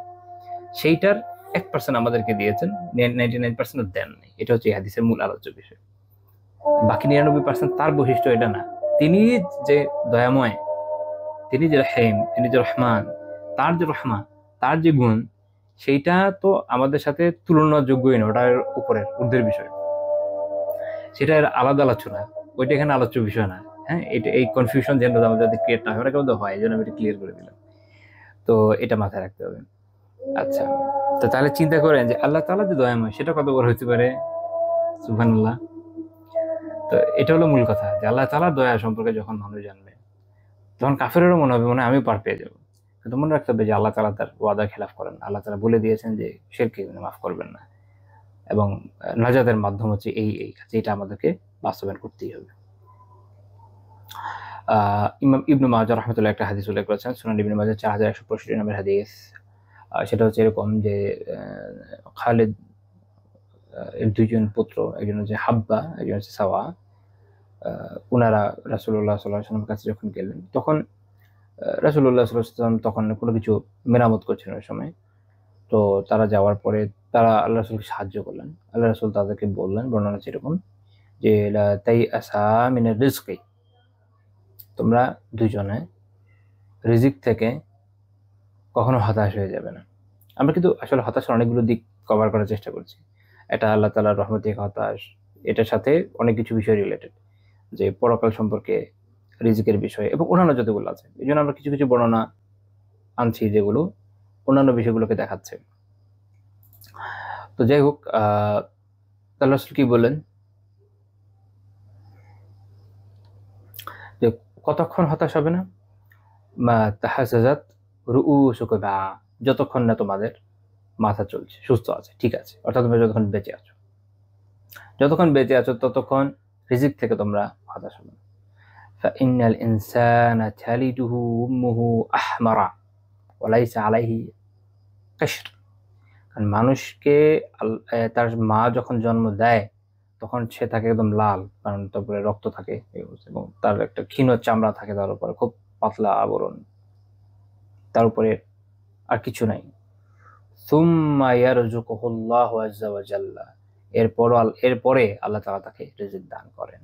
সেইটার 1% আমাদেরকে দিয়েছেন, 99% দেন নাই। এটা হচ্ছে এই হাদিসের মূল আলোচ্য বিষয়। বাকি 99% তার বৈশিষ্ট্য এটা না। তিনি যে দয়াময়, তিনি যে রহিম, তিনি যে রহমান, তার যে রহমা, তার যে গুণ, সেইটা তো আমাদের সাথে তুলনাযোগ্যই না, ওটার উপরের ঊর্ধ্বের বিষয়, সেটা আলাদা আলোচনা, ওইটা এখানে আলোচ্য বিষয় না। হ্যাঁ, এটা এই কনফিউশন যেন আমাদের ক্রিয়েট না হয়, ওটা কেমন হয়, এই জন্য আমি এটা ক্লিয়ার করে দিলাম। তো এটা মাথায় রাখতে হবে। আচ্ছা, তো তাহলে চিন্তা করেন যে আল্লাহ তাআলা যে দয়াময় সেটা কত বড় হতে পারে, সুবহানাল্লাহ। তো এটা হলো মূল কথা, যে আল্লাহ তাআলার দয়া সম্পর্কে যখন মানুষ জানবে তখন কাফেরেরও মনে হবে মনে আমিও পার পেয়ে যাবো। কিন্তু মনে রাখতে হবে যে আল্লাহ তাআলা তার ওয়াদা খেলাফ করেন না। আল্লাহ তাআলা বলে দিয়েছেন যে শিরকে মাফ করবেন না, এবং নাজাতের মাধ্যম হচ্ছে এই কাজ, এটা আমাদেরকে বাস্তবায়ন করতেই হবে। ইমাম ইবনে মাজাহ রাহমাতুল্লাহ একটা হাদিস উল্লেখ করেছেন, সুনান ইবনে মাজাহ 4165 নম্বর হাদিস। সেটা হচ্ছে এরকম যে খালিদ এর দুইজন পুত্র, একজন হচ্ছে হাব্বা, একজন হচ্ছে সাওয়া, ওনারা রাসূলুল্লাহ সাল্লাল্লাহু আলাইহি ওয়াসাল্লামের কাছে যখন গেলেন তখন রাসূলুল্লাহ সাল্লাল্লাহু আলাইহি ওয়াসাল্লাম তখন কোনো কিছু মেরামত করছিলেন ওই সময়। তো তারা যাওয়ার পরে তারা আল্লাহ রাসূলকে সাহায্য করলেন। আল্লাহ রাসূল তাদেরকে বললেন, বর্ণনা হচ্ছে এরকম যে লা তাইআসা মিনার রিজকি, তোমরা দুইজনে রিজিক থেকে কখনো হতাশ হয়ে যাবে না। আমরা কিন্তু আসলে হতাশার অনেকগুলো দিক কভার করার চেষ্টা করছি। এটা আল্লাহ তাআলার রহমত থেকে হতাশ, এটার সাথে অনেক কিছু বিষয় রিলেটেড, যে পরকাল সম্পর্কে, রিজিকের বিষয় এবং অন্যান্য যতগুলো আছে। এই জন্য আমরা কিছু কিছু বর্ণনা আনছি যেগুলো অন্যান্য বিষয়গুলোকে দেখাচ্ছে। তো যাই হোক, আল্লাহ রাসূল কি বললেন যে কতক্ষণ হতাশ হবে না, মা তাহাজ্জাজাত রুউসুকুম, যতক্ষণ না তোমাদের মাথা চলছে, সুস্থ আছে, ঠিক আছে, অর্থাৎ তোমরা যতক্ষণ বেঁচে আছো, যতক্ষণ বেঁচে আছো ততক্ষণ রিজিক থেকে তোমরা হতাশ হবে না। ফাইন্নাল ইনসানা তালিদুহু উম্মুহু আহমারা ওয়া লাইসা আলাইহি কিশর। কারণ মানুষকে তার মা যখন জন্ম দেয় তখন সে থাকে একদম লাল, কারণ তারপরে রক্ত থাকে এবং তার একটা ক্ষীণ চামড়া থাকে, তার উপরে খুব পাতলা আবরণ, তার উপরে আর কিছু নাই। সুম্মা ইয়ারযুকুহুল্লাহু আযজা ওয়া জাল্লা, এরপরে আল্লাহ তাআলা তাকে রিজিক দান করেন।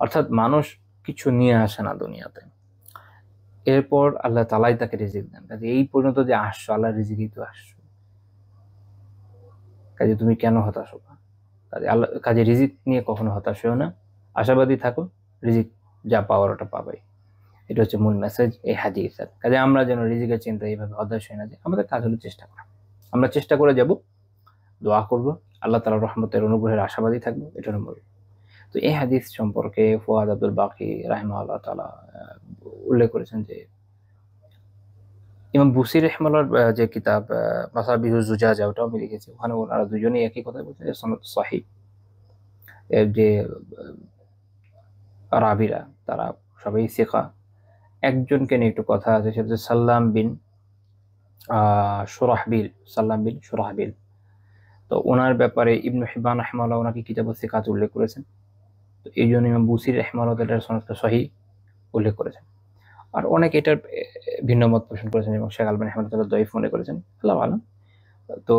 অর্থাৎ মানুষ কিছু নিয়ে আসে না দুনিয়াতে, এরপর আল্লাহ তাআলাই তাকে রিজিক দেন। কাজে এই পর্যন্ত যে আসছো, আল্লাহর রিজিকই তো আসছো, কাজে তুমি কেন হতাশ হবা? কাজে রিজিক নিয়ে কখনো হতাশ হও না, আশাবাদী থাকো, রিজিক যা পাওয়ার ওটা পাবাই। এটা হচ্ছে মূল মেসেজ এই হাদিসের। কাজে আমরা যেন রিজিকের চিন্তা এইভাবে হতাশ হই না, যে আমাদের কাজ হলো চেষ্টা করা, আমরা চেষ্টা করে যাব, দোয়া করব, আল্লাহ তাআলার রহমতের অনুগ্রহের আশাবাদী থাকবো, এটা হলো মূল। তো এই হাদিস সম্পর্কে ফুয়াদ আব্দুল বাকি রাহিমাহুল্লাহ তাআলা উল্লেখ করেছেন যে ইমাম বুসির রহমাল্লাহর যে কিতাব মাসাবিহুজ জুজাজা, ওটাও আমি লিখেছি, ওখানে ওনারা দুজনেই একই কথা বলছেন যে সনদ সহিহ। এর যে রাবিরা তারা সবাই সিকা। একজনকে নিয়ে একটু কথা আছে, সেটা হচ্ছে সাল্লাম বিন শুরাহবিল। তো ওনার ব্যাপারে ইবনু হিব্বান রাহিমাহুল্লাহ ওনাকে কিতাবুস সিকাত উল্লেখ করেছেন। তো এই জন্য ইমাম বুসির রাহিমাহুল্লাহ এটার সনদটা সহিহ উল্লেখ করেছেন। আর অনেক এটার ভিন্ন মত পোষণ করেছেন এবং শেখ আলবানী রাহিমাহুল্লাহ দঈফ মনে করেছেন, আল্লাহু আলাম। তো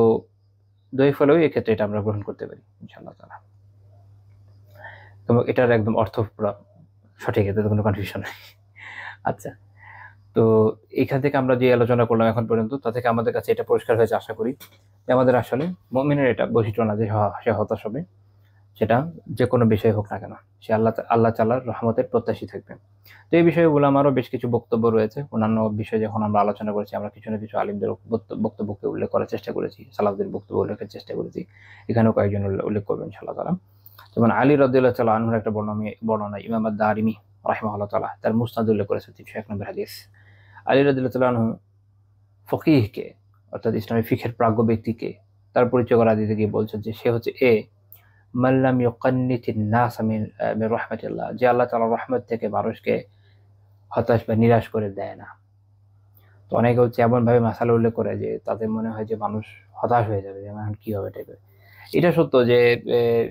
দঈফ হলেও এক্ষেত্রে এটা আমরা গ্রহণ করতে পারি ইনশাআল্লাহ তাআলা, এবং এটার একদম অর্থ পুরো সঠিক, এতে কোনো কনফিউশন নেই। আচ্ছা, তো এখান থেকে আমরা যে আলোচনা করলাম এখন পর্যন্ত, তা থেকে আমাদের কাছে এটা পরিষ্কার হয়েছে আশা করি যে আমাদের আসলে মুমিনের এটা বৈশিষ্ট্য না যে সে হতাশ হবে, সেটা যে কোনো বিষয় হোক না কেন, সে আল্লাহ তাআলার রহমতের প্রত্যাশী থাকবে। তো এই বিষয়গুলো আমারও বেশ কিছু বক্তব্য রয়েছে, অন্যান্য বিষয় যখন আমরা আলোচনা করেছি, আমরা কিছু না কিছু আলিমদের বক্তব্যকে উল্লেখ করার চেষ্টা করেছি, সালাফদের বক্তব্য উল্লেখের চেষ্টা করেছি, এখানেও কয়েকজন উল্লেখ করবেন ইনশাআল্লাহ তাআলা। যেমন আলী রাদিয়াল্লাহু তাআলা আনহুর একটা বর্ণনা ইমাম আদ-দারিমি রাহিমাহুল্লাহ তাআলা তার মুসনাদ উল্লেখ করেছে 301 নম্বর হাদিস। আলী রাদিয়াল্লাহু তাআলা আনহু ফকিহকে, অর্থাৎ ইসলামী ফিকহের প্রাজ্ঞ ব্যক্তিকে তার পরিচয় করা দিতে গিয়ে বলছেন যে সে হচ্ছে মাল্লাম ইউকান্নিতিন নাস মিন রাহমাতিল্লাহ, যে আল্লাহ তাআলার রহমত থেকে মানুষকে হতাশ বা নিরাশ করে দেয় না। তো অনেকে হচ্ছে এমন ভাবে মাসালা উল্লেখ করে যে তাদের মনে হয় যে মানুষ হতাশ হয়ে যাবে, যে এখন কি হবে টাইপের। এটা সত্য যে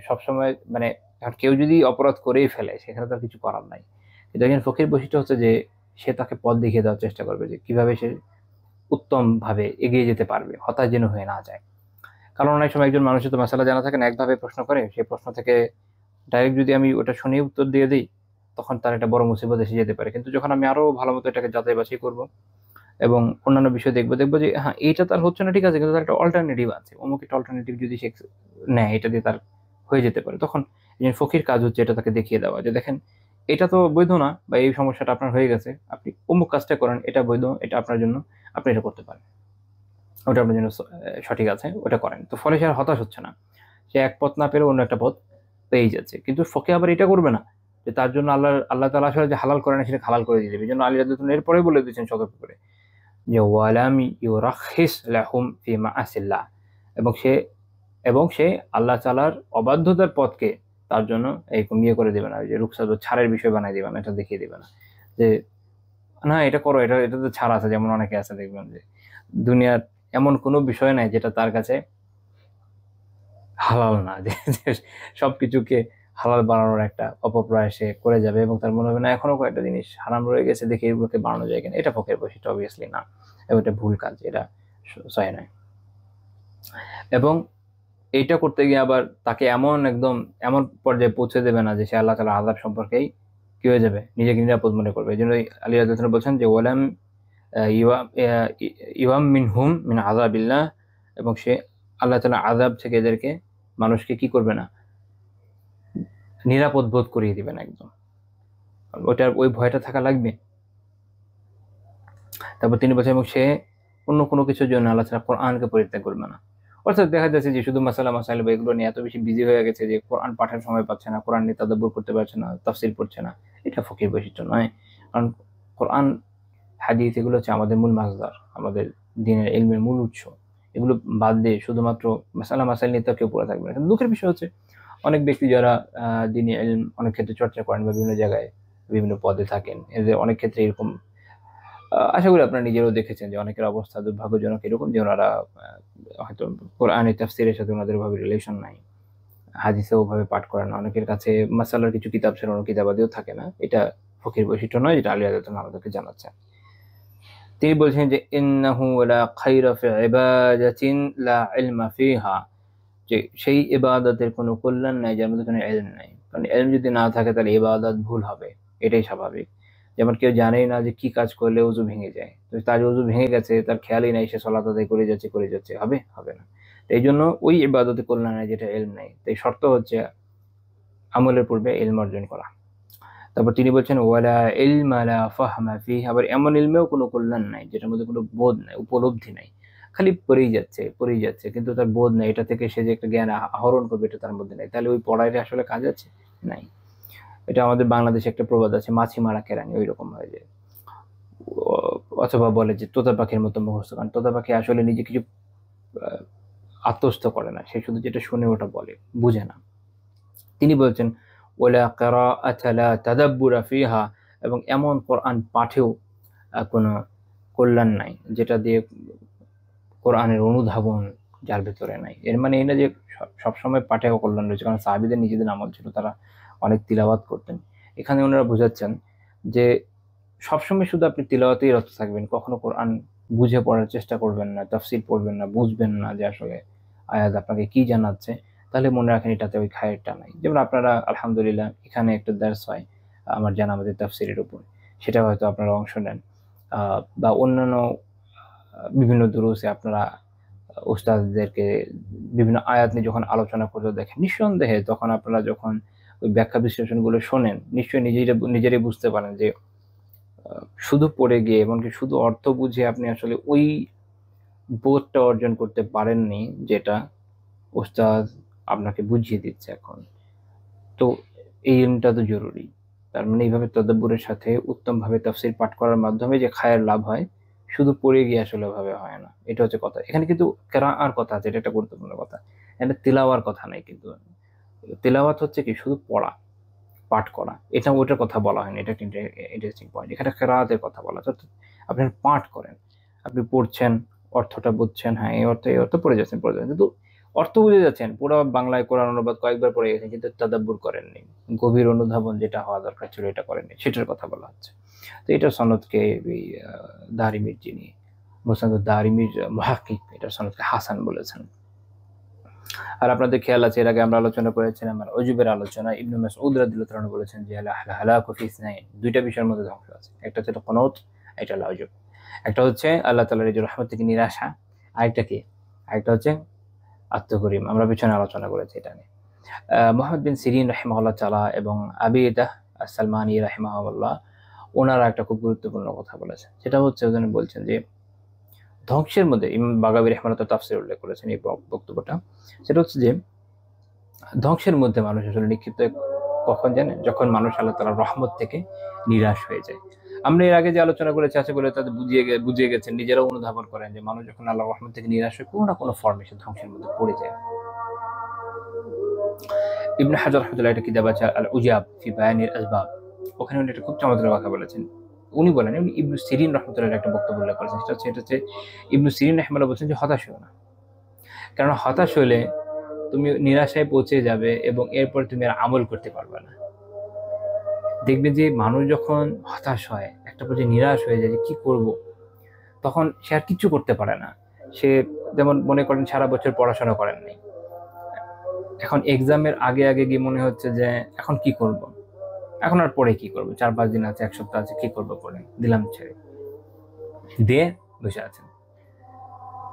সবসময় মানে কেউ যদি অপরাধ করেই ফেলে সেখানে তার কিছু করার নাই, কিন্তু একজন ফকির বৈশিষ্ট্য হচ্ছে যে সে তাকে পথ দেখিয়ে দেওয়ার চেষ্টা করবে যে কিভাবে সে উত্তম ভাবে এগিয়ে যেতে পারবে, হতাশ যেন হয়ে না যায়। কারণ অনেক সময় একজন মানুষের তো মাসালা জানা থাকে না, একভাবে প্রশ্ন করে, সেই প্রশ্ন থেকে ডাইরেক্ট যদি আমি ওটা শুনে উত্তর দিয়ে দিই তখন তার একটা বড় মুসিবত এসে যেতে পারে। কিন্তু যখন আমি আরো ভালো মতো এটাকে যাচাই বাছাই করবো এবং অন্যান্য বিষয় দেখবো যে হ্যাঁ এইটা তার হচ্ছে না, ঠিক আছে, কিন্তু তার একটা অল্টারনেটিভ আছে, অমুক একটা অল্টারনেটিভ যদি সে নেয়, এটা দিয়ে তার হয়ে যেতে পারে, তখন একজন ফকির কাজ হচ্ছে এটা তাকে দেখিয়ে দেওয়া যে দেখেন এটা তো বৈধ না, বা এই সমস্যাটা আপনার হয়ে গেছে, আপনি অমুক কাজটা করেন, এটা বৈধ, এটা আপনার জন্য, আপনি এটা করতে পারেন, ওটা আপনার জন্য সঠিক আছে, ওটা করেন। তো ফলে সে আর হতাশ হচ্ছে না, সে এক পথ না পেলে অন্য একটা পথ পেয়ে যাচ্ছে। কিন্তু ফকিহ আবার এটা করবে না যে তার জন্য আল্লাহ তাআলা আসলে যে হালাল করে না সেটা হালাল করে দিয়ে দেবে। এই জন্য আলী রাদিয়াল্লাহু আনহু এরপরে বলে দিয়েছেন সতর্ক করে যে ওয়ালাম ইউরাখিস লাহুম ফি মাআসিল্লাহ, এবং সে আল্লাহ তাআলার অবাধ্যতার পথকে তার জন্য এরকম করে দেবে না, যে রুখসাত ছাড়ের বিষয় বানাই দেবে না, এটা দেখিয়ে দেবে না যে না এটা করো, এটাতে ছাড় আছে। যেমন অনেকে আছে দেখবেন যে দুনিয়ার এমন কোনো বিষয় নাই যেটা তার কাছে হালাল না, যে সবকিছুকে হালাল বানানোর একটা অপপ্রয়াস সে করে যাবে এবং তার মনে হবে না এখনো কয়েকটা জিনিস হারাম রয়ে গেছে, দেখে এগুলোকে বানানো যায় কিনা। এটা ফকির বৈশিষ্ট্য অবভিয়াসলি না, এবং এটা ভুল কাজ, এটা সহি নয়। এবং এইটা করতে গিয়ে আবার তাকে এমন পর্যায়ে পৌঁছে দেবে না যে সে আল্লাহ তাআলার আযাব সম্পর্কেই কি হয়ে যাবে, নিজেকে নিরাপদ মনে করবে। এই জন্য আলী রাদিয়াল্লাহু আনহু বলছেন যে ওয়ালাম ইওয়াম মিনহুম মিন আযাবিল্লাহ, এবং সে আল্লাহ তাআলার আযাব থেকে এদেরকে মানুষকে কি করবে না, নিরাপদ বোধ করিয়ে দিবেন একদম, ওই ভয়টা থাকা লাগবে। তারপর তিনি বলছেন এবং সে অন্য কোনো কিছুর জন্য আল্লাহ তাআলা কোরআনকে পরিত্যাগ করবে না। অর্থাৎ দেখা যাচ্ছে যে শুধু মাসাইল বা এগুলো নিয়ে এত বেশি বিজি হয়ে গেছে যে কোরআন পাঠের সময় পাচ্ছে না, কোরআন নিয়ে তাদাব্বুর করতে পারছে না, তাফসীর পড়ছে না। এটা ফকির বৈশিষ্ট্য নয়। কারণ কোরআন হাদিস এগুলো হচ্ছে আমাদের মূল মাসদার, আমাদের দ্বীনের ইলমের মূল উৎস। এগুলো বাদ দিয়ে শুধুমাত্র মাসাইল নিয়ে তো কেউ পড়ে থাকবে না। কিন্তু দুঃখের বিষয় হচ্ছে অনেক ব্যক্তি যারা দ্বীনি ইলম অনেক ক্ষেত্রে চর্চা করেন বা বিভিন্ন জায়গায় বিভিন্ন পদে থাকেন, এদের অনেক ক্ষেত্রে এরকম আশা করি আপনারা নিজেরাও দেখেছেন যে অনেকের অবস্থা দুর্ভাগ্যজনক এরকম যে ওনারা হয়তো কোরআনের তাফসীরের সাথে ওনাদের ভাবে রিলেশন নাই, হাদিসে ওভাবে পাঠ করেন না, অনেকের কাছে মাসালার কিছু কিতাব ছাড়া অন্য কিতাবাদিও থাকে না। এটা ফকির বৈশিষ্ট্য নয়, যেটা আলী আদাত আমাদেরকে জানাচ্ছেন। তিনি বলছেন যে ইন্নাহু লা খায়রা ফি ইবাদাতিন লা ইলমা ফিহা, যে সেই ইবাদতের কোনো কল্যাণ নাই যার মধ্যে কোনো ইলম নাই। কারণ ইলম যদি না থাকে তাহলে ইবাদত ভুল হবে, এটাই স্বাভাবিক। যেমন কেউ জানেই না যে কি কাজ করলে ওযু ভেঙে যায়, তো তার ওযু ভেঙে গেছে, তার খেয়ালই নাই, সে সালাত আদায় করে যাচ্ছে, হবে হবে না। তো এই জন্য ওই ইবাদতে কল্যাণ নাই যেটা ইলম নাই। তাই শর্ত হচ্ছে আমলের পূর্বে ইলম অর্জন করা। তারপর তিনি বলছেন ওয়ালা ইলমা লা ফাহমা ফিহি, আবার এমন ইলমেও কোনো কল্যাণ নাই যেটার মধ্যে কোনো বোধ নাই, উপলব্ধি নাই, খালি পড়েই যাচ্ছে কিন্তু তার বোধ নাই, এটা থেকে সে যে একটা জ্ঞান আহরণ করবে এটা তার মধ্যে নাই। তাহলে ওই পড়াইলে আসলে কাজ আছে? নাই। এটা আমাদের বাংলাদেশে একটা প্রবাদ আছে, মাছি মারা কেরানি, ওই রকম হয়ে যায়। অথবা বলে যে তোতা পাখির মতো মুখস্থ, কারণ তোতা পাখি আসলে নিজে কিছু আত্মস্থ করে না, সে শুধু যেটা শুনে ওটা বলে, বুঝে না। তিনি বলছেন ওয়ালা কিরাআতা লা তাদাব্বুরা ফিহা, এবং এমন কোরআন পাঠেও কোনো কল্যাণ নাই যেটা দিয়ে কোরআনের অনুধাবন যার ভেতরে নাই। এর মানে এই না যে সবসময় পাঠেও কল্যাণ রয়েছে, কারণ সাহাবীদের নিজেদের আমল ছিল, তারা অনেক তিলাওয়াত করতেন। এখানে ওনারা বোঝাচ্ছেন যে সবসময় শুধু আপনি তিলাওয়াতেই রত থাকবেন, কখনো কোরআন বুঝে পড়ার চেষ্টা করবেন না, তাফসীর পড়বেন না, বুঝবেন না যে আসলে আয়াত আপনাকে কি জানাচ্ছে, তাহলে মনে রাখেন এটাতে ওই খায়েরটা নাই। যেমন আপনারা আলহামদুলিল্লাহ এখানে একটা দার্স হয় আমার জানা আমাদের তাফসীরের উপর, সেটা হয়তো আপনারা অংশ নেন, বা অন্যান্য বিভিন্ন দুরুসে আপনারা উস্তাদদেরকে বিভিন্ন আয়াত নিয়ে যখন আলোচনা করতে দেখেন, নিঃসন্দেহে তখন আপনারা যখন ওই ব্যাখ্যা বিশ্লেষণগুলো শোনেন, নিশ্চয়ই নিজেরাই বুঝতে পারেন যে শুধু পড়ে গিয়ে, এমনকি শুধু অর্থ বুঝে আপনি আসলে ওই বোধটা অর্জন করতে পারেননি যেটা উস্তাদ আপনাকে বুঝিয়ে দিচ্ছে এখন। তো এই ইলমটা তো জরুরি। তার মানে এইভাবে তদাব্বুরের সাথে উত্তমভাবে তাফসীর পাঠ করার মাধ্যমে যে খায়ের লাভ হয়, শুধু পড়ে গিয়ে আসলে ওভাবে হয় না। এটা হচ্ছে কথা। এখানে কিন্তু কিরাআর কথা আছে, এটা একটা গুরুত্বপূর্ণ কথা। এখানে তিলাওয়ার কথা নাই কিন্তু। তিলাওয়াত হচ্ছে কি শুধু পড়া, পাঠ করা। এটা ওটার কথা বলা হয়নি। এটা একটা ইন্টারেস্টিং পয়েন্ট। এখানে কিরাআতের কথা বলা আছে। অর্থাৎ আপনি পাঠ করেন। আপনি পড়ছেন, অর্থটা বুঝছেন, হ্যাঁ এই অর্থ পড়ে যাচ্ছেন। কিন্তু অর্থ বুঝে যাচ্ছেন, পুরো বাংলায় কোরআন অনুবাদ কয়েকবার পড়ে গেছেন, কিন্তু তাদাব্বুর করেননি। গভীর অনুধাবন যেটা হওয়া দরকার ছিল এটা করেননি, সেটার কথা বলা হচ্ছে। তো এটা সনদকে এই দারিমির যিনি মুসনাদ দারিমির মুহাক্কিক, এটার সনদকে হাসান বলেছেন। আর আপনাদের খেয়াল আছে এর আগে আমরা আলোচনা করেছিলাম উজুবের আলোচনা, ইবনে মাসউদ রাদিয়াল্লাহু তাআলা বলেছেন যে হালাকু ফি ইসনাইন, দুইটা বিষয়ের মধ্যে ধ্বংস আছে। একটা হচ্ছে কুনুত, এটা হলো উজুব। একটা হচ্ছে আল্লাহ তাআলার রিজুর রহমত থেকে নিরাশা, আরেকটা কি? আরেকটা হচ্ছে আত্মগরিম। আমরা পিছনে আলোচনা করেছি এটা নিয়ে। মুহাম্মদ বিন সিরিন রাহিমাহুল্লাহ তাআলা এবং আবিদাহ আস-সালমানি রাহিমাহুল্লাহ ওনারা একটা খুব গুরুত্বপূর্ণ কথা বলেছেন, সেটা হচ্ছে ওখানে বলছেন যে ধ্বংসের মধ্যে, ইমাম বাগাবী রাহিমাহুল্লাহ তাফসীরে উল্লেখ করেছেন এই বক্তব্যটা, সেটা হচ্ছে যে ধ্বংসের মধ্যে মানুষ আসলে নিক্ষিপ্ত কখন জানেন? যখন মানুষ আল্লাহ তাআলার রহমত থেকে নিরাশ হয়ে যায়। আমরা এর আগে যে আলোচনা করেছি আশা করি তাদের বুঝিয়ে গেছেন, নিজেরাও অনুধাবন করেন যে মানুষ যখন আল্লাহর রহমত থেকে নিরাশ হয় কোনো না কোনো ফর্মে সে ধ্বংসের মধ্যে পড়ে যায়। ইবনে হাজার রাহমাতুল্লাহ একটা কিতাব আছে আল উজাব ফি বায়ানিল আসবাব, ওখানে উনি একটা খুব চমৎকার কথা বলেছেন। উনি বলেন, উনি ইবনে সিরিন রাহমাতুল্লাহ একটা বক্তব্য উল্লেখ করেছেন, সেটা হচ্ছে ইবনে সিরিন রাহিমাহুল্লাহ বলছেন যে হতাশ হও না, কারণ হতাশ হলে তুমি নিরাশায় পৌঁছে যাবে এবং এরপর তুমি আর আমল করতে পারবে না। দেখবে যে মানুষ যখন হতাশ হয়, একটা পর্যায়ে নিরাশ হয়ে যায় যে কি করব, তখন সে আর কিছু করতে পারে না। সে যেমন মনে করেন সারা বছর পড়াশোনা করেননি, এখন এক্সামের আগে গিয়ে মনে হচ্ছে যে এখন কি করব, এখন আর পরে কি করব, 4-5 দিন আছে, 1 সপ্তাহ আছে, কি করব, পরে দিলাম ছেড়ে দিয়ে বসে আছেন।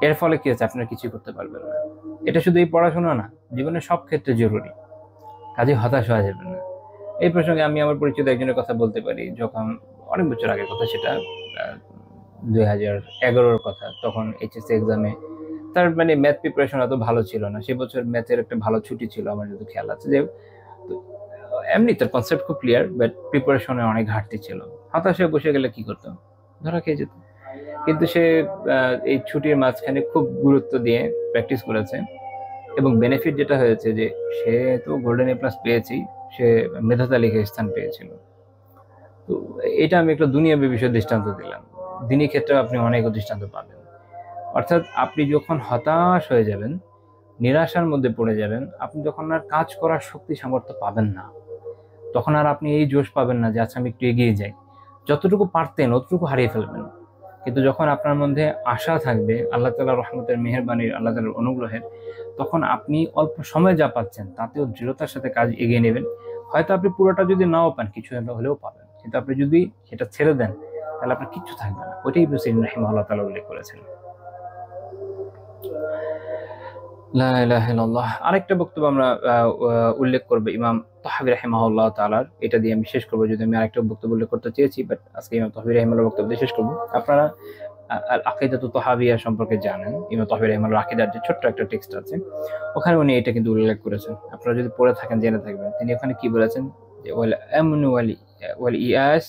এর ফলে কি হচ্ছে? আপনার কিছুই করতে পারবেন না। এটা শুধু এই পড়াশোনা না, জীবনের সব ক্ষেত্রে জরুরি, কাজে হতাশ হওয়া যাবে না। এই প্রসঙ্গে আমি আমার পরিচিত একজনের কথা বলতে পারি, যখন অনেক বছর আগের কথা, সেটা 2011-র কথা। তখন এইচএসসি এক্সামে তার মানে ম্যাথ প্রিপারেশন এত ভালো ছিল না, সে বছর ম্যাথের একটা ভালো ছুটি ছিল আমার যত খেয়াল আছে, যে এমনি তার কনসেপ্ট খুব ক্লিয়ার, বাট প্রিপারেশনে অনেক ঘাটতি ছিল। হতাশে বসে গেলে কি করতো? ধরা খেয়ে যেত। কিন্তু সে এই ছুটির মাঝখানে খুব গুরুত্ব দিয়ে প্র্যাকটিস করেছে, এবং বেনিফিট যেটা হয়েছে যে সে তো গোল্ডেন এ প্লাস পেয়েছেই, সে মেধা তালিকায় স্থান পেয়েছিল। তো এটা আমি একটা দুনিয়াবী বিষয় দৃষ্টান্ত দিলাম, দিনী ক্ষেত্রে আপনি অনেক দৃষ্টান্ত পাবেন। অর্থাৎ আপনি যখন হতাশ হয়ে যাবেন, নিরাশার মধ্যে পড়ে যাবেন, আপনি যখন আর কাজ করার শক্তি সামর্থ্য পাবেন না, তখন আর আপনি এই জোশ পাবেন না যে আচ্ছা আমি একটু এগিয়ে যাই। যতটুকু পারতেন অতটুকু হারিয়ে ফেলবেন। কিন্তু যখন আপনার মধ্যে আশা থাকবে আল্লাহ তাআলার রহমতের, মেহেরবানির, আল্লাহ তাআলার অনুগ্রহের, তখন আপনি অল্প সময় যা পাচ্ছেন তাতেও দৃঢ়তার সাথে কাজ এগিয়ে নেবেন। হয়তো আপনি পুরোটা যদি নাও পান, কিছু হলেও পাবেন, কিন্তু আপনি যদি সেটা ছেড়ে দেন তাহলে আপনার কিচ্ছু থাকবে না। ওইটাই ইবনে সিরিন রাহিমাহুল্লাহ তাআলা উল্লেখ করেছেন। লা ইলাহা ইল্লাল্লাহ। আরেকটা বক্তব্য আমরা উল্লেখ করব ইমাম তাহাবী রাহিমাহুল্লাহ তাআলার। এটা দিয়ে আমি শেষ করব, যদি আমি আরেকটা বক্তব্য উল্লেখ করতে চেয়েছি, বাট আজকে ইমাম তাহাবী রাহিমাহুল্লাহর বক্তব্য দিয়ে শেষ করব। আপনারা আল আকিদাতু তাহাবিয়া সম্পর্কে জানেন। ইমাম তাহাবী রাহিমাহুল্লাহর আকিদার যে ছোট্ট একটা টেক্সট আছে, ওখানে উনি এটা কিন্তু উল্লেখ করেছেন। আপনারা যদি পড়ে থাকেন জেনে থাকবেন তিনি ওখানে কি বলেছেন, যে ওয়াল আমনু ওয়াল ইয়াস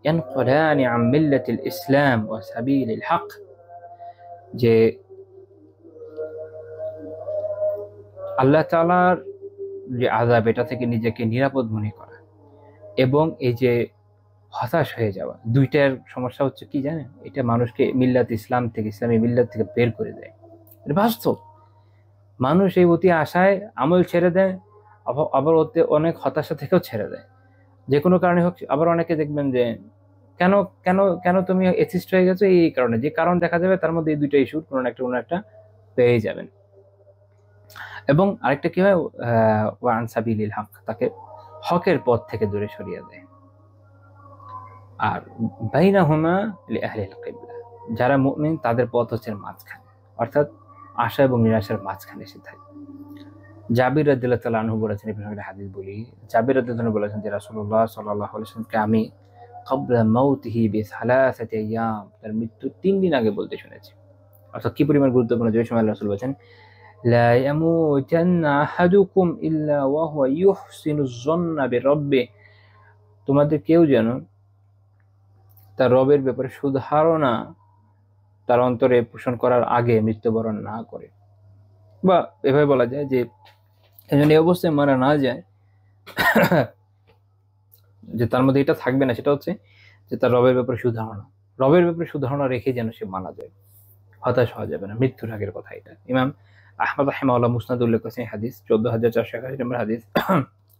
ইয়ানকুলানি আন মিল্লাতিল ইসলাম ওয়া সাবিলিল হক, যে আল্লাহ তাআলার যে আযাব, এটা থেকে নিজেকে নিরাপদ মনে করা এবং এই যে হতাশ হয়ে যাওয়া, দুইটার সমস্যা হচ্ছে কি জানেন, এটা মানুষকে মিল্লাত ইসলাম থেকে, ইসলামী মিল্লাত থেকে বের করে দেয়। এটা বাস্তব। মানুষ এই অতি আশায় আমল ছেড়ে দেয়, আবার ওতে অনেক হতাশা থেকেও ছেড়ে দেয়, যে কোনো কারণে হোক। আবার অনেকে দেখবেন যে কেন কেন কেন তুমি এথিস্ট হয়ে গেছো, এই কারণে, যে কারণ দেখা যাবে তার মধ্যে এই দুইটা ইস্যু কোনো একটা পেয়ে যাবেন। এবং আরেকটা কি হয়, ওয়ান সাবিলিল হক, তাকে হকের পথ থেকে দূরে সরিয়ে দেয়। আর বাইনাহুমা লিআহলিল কিবলা, যারা মুমিন তাদের পথ হচ্ছে মাঝখানে, অর্থাৎ আশা এবং নিরাশার মাঝখানে এসে থাকে। জাবির রাদিয়াল্লাহু তাআলা আনহু বলেছেন, এই প্রসঙ্গে হাদিস বলি, জাবির রাদিয়াল্লাহু তাআলা বলেছেন যে রাসূলুল্লাহ সাল্লাল্লাহু আলাইহি ওয়াসাল্লামকে আমি ক্বাবলা মাউতিহি বিসালাসাতি আইয়াম, তার মৃত্যুর 3 দিন আগে বলতে শুনেছি। অর্থাৎ কি পরিমাণ গুরুত্বপূর্ণ, যে সময় আল্লাহ রাসূল বলেছেন লা ইয়ামুতান্না আহাদুকুম ইল্লা ওয়া হুয়া ইউহসিনুজ যান্না বিরাব্বিহ, তোমাদের কেউ যেন তার রবের ব্যাপারে সুধারণা তার অন্তরে পোষণ করার আগে মৃত্যুবরণ না করে। বা এভাবে বলা যায় যে যেন এই অবস্থায় মারা না যায় যে তার মধ্যে এটা থাকবে না, সেটা হচ্ছে যে তার রবের ব্যাপারে সুধারণা রেখে যেন সে মারা যায়, হতাশ হওয়া যাবে না মৃত্যুর আগের কথা। এটা ইমাম আহমদ রাহিমাহুল্লাহ মুসনাদ উল্লেখ করেছেন হাদিস 14481 নম্বর হাদিস।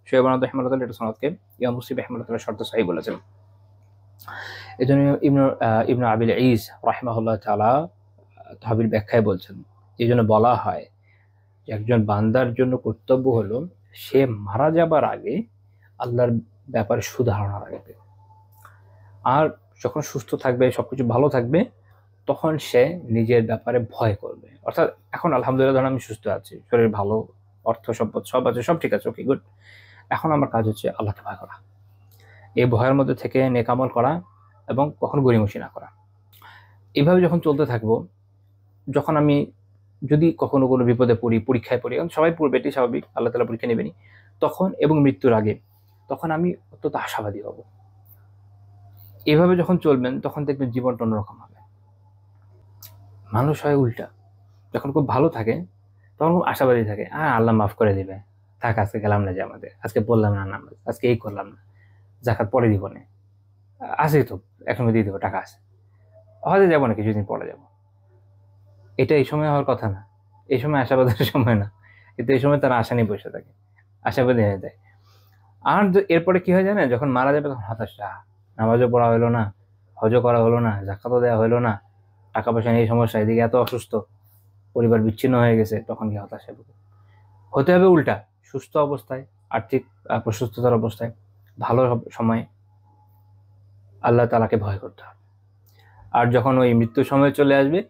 শোয়েব রাহিমাহুল্লাহ এটা সনদকে ইমাম মুসলিম রাহিমাহুল্লাহ শর্ত সহিহ বলেছেন। এজন্য ইবনু আবিল ঈস রাহিমাহুল্লাহ তাআলা তাহবির ব্যাখ্যায় বলছেন, এই জন্য বলা হয় যে একজন বান্দার জন্য কর্তব্য হলো সে মারা যাবার আগে আল্লাহর ব্যাপারে সুধারণা রাখবে, আর যখন সুস্থ থাকবে, সবকিছু ভালো থাকবে, তখন সে নিজের ব্যাপারে ভয় করবে। অর্থাৎ এখন আলহামদুলিল্লাহ ধরুন আমি সুস্থ আছি, শরীর ভালো, অর্থ সম্পদ সব আছে, সব ঠিক আছে, ওকে গুড। এখন আমার কাজ হচ্ছে আল্লাহকে ভয় করা, এই ভয়ের মধ্যে থেকে নেক আমল করা এবং কখনো গড়িমসি না করা। এইভাবে যখন চলতে থাকবো, যখন আমি যদি কখনো কোনো বিপদে পড়ি, পরীক্ষায় পড়ি, এখন সবাই পড়বে, এটি স্বাভাবিক, আল্লাহ তাআলা পরীক্ষা নেবেনি, তখন এবং মৃত্যুর আগে, তখন আমি অত্যন্ত আশাবাদী হব। এইভাবে যখন চলবেন তখন দেখবেন জীবনটা অন্যরকম হবে। মানুষ হয় উল্টা, যখন খুব ভালো থাকে তখন খুব আশাবাদী থাকে, আল্লাহ মাফ করে দিবে, থাক আজকে গেলাম না, যে আমাদের আজকে পড়লাম না নামাজ, আজকে এই করলাম না, যাকাত পরে দিব না, আছে তো একসঙ্গে দিয়ে দেবো, টাকা আছে, হয়তো যাবো না, কিছুদিন পরে যাবো। এটা এই সময় হওয়ার কথা না, এই সময় আশাবাদের সময় না, কিন্তু এই সময় তারা আশা নিয়ে বসে থাকে, আশাবাদী হয়ে যায়। আর এরপরে কি হয় জানে, যখন মারা যাবে তখন হতাশা, নামাজও পড়া হলো না, হজও করা হলো না, জাকাতও দেওয়া হলো না, টাকা পয়সা নিয়ে সমস্যা, এদিকে এত অসুস্থ, পরিবার বিচ্ছিন্ন হয়ে গেছে, তখন কি হতাশা হতে হবে। উল্টা সুস্থ অবস্থায়, আর্থিক প্রশস্ততার অবস্থায়, ভালো সময় আল্লাহ তাআলাকে ভয় করতে হবে। আর যখন ওই মৃত্যুর সময় চলে আসবে,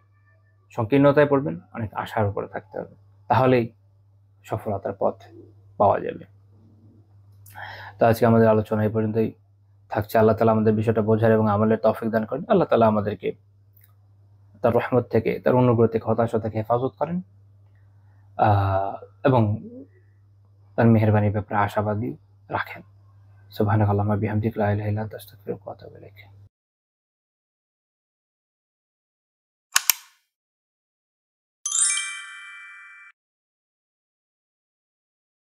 সংকীর্ণতায় পড়বেন, অনেক আশার উপরে থাকতে হবে, তাহলেই সফলতার পথ পাওয়া যাবে। তো আজকে আমাদের আলোচনা এই পর্যন্তই থাকছে। আল্লাহ তাআলা আমাদের বিষয়টা বোঝার এবং আমলের তৌফিক দান করেন। আল্লাহ তাআলা আমাদেরকে তার রহমত থেকে, তার অনুগ্রহ থেকে, হতাশা থেকে হেফাজত করেন এবং তার মেহেরবানির ব্যাপারে আশাবাদী রাখেন। সুবহানাকাল্লাহুম্মা বিহামদিকা লা ইলাহা ইল্লা আনতা আস্তাগফিরুকা ওয়া আতুবু ইলাইক।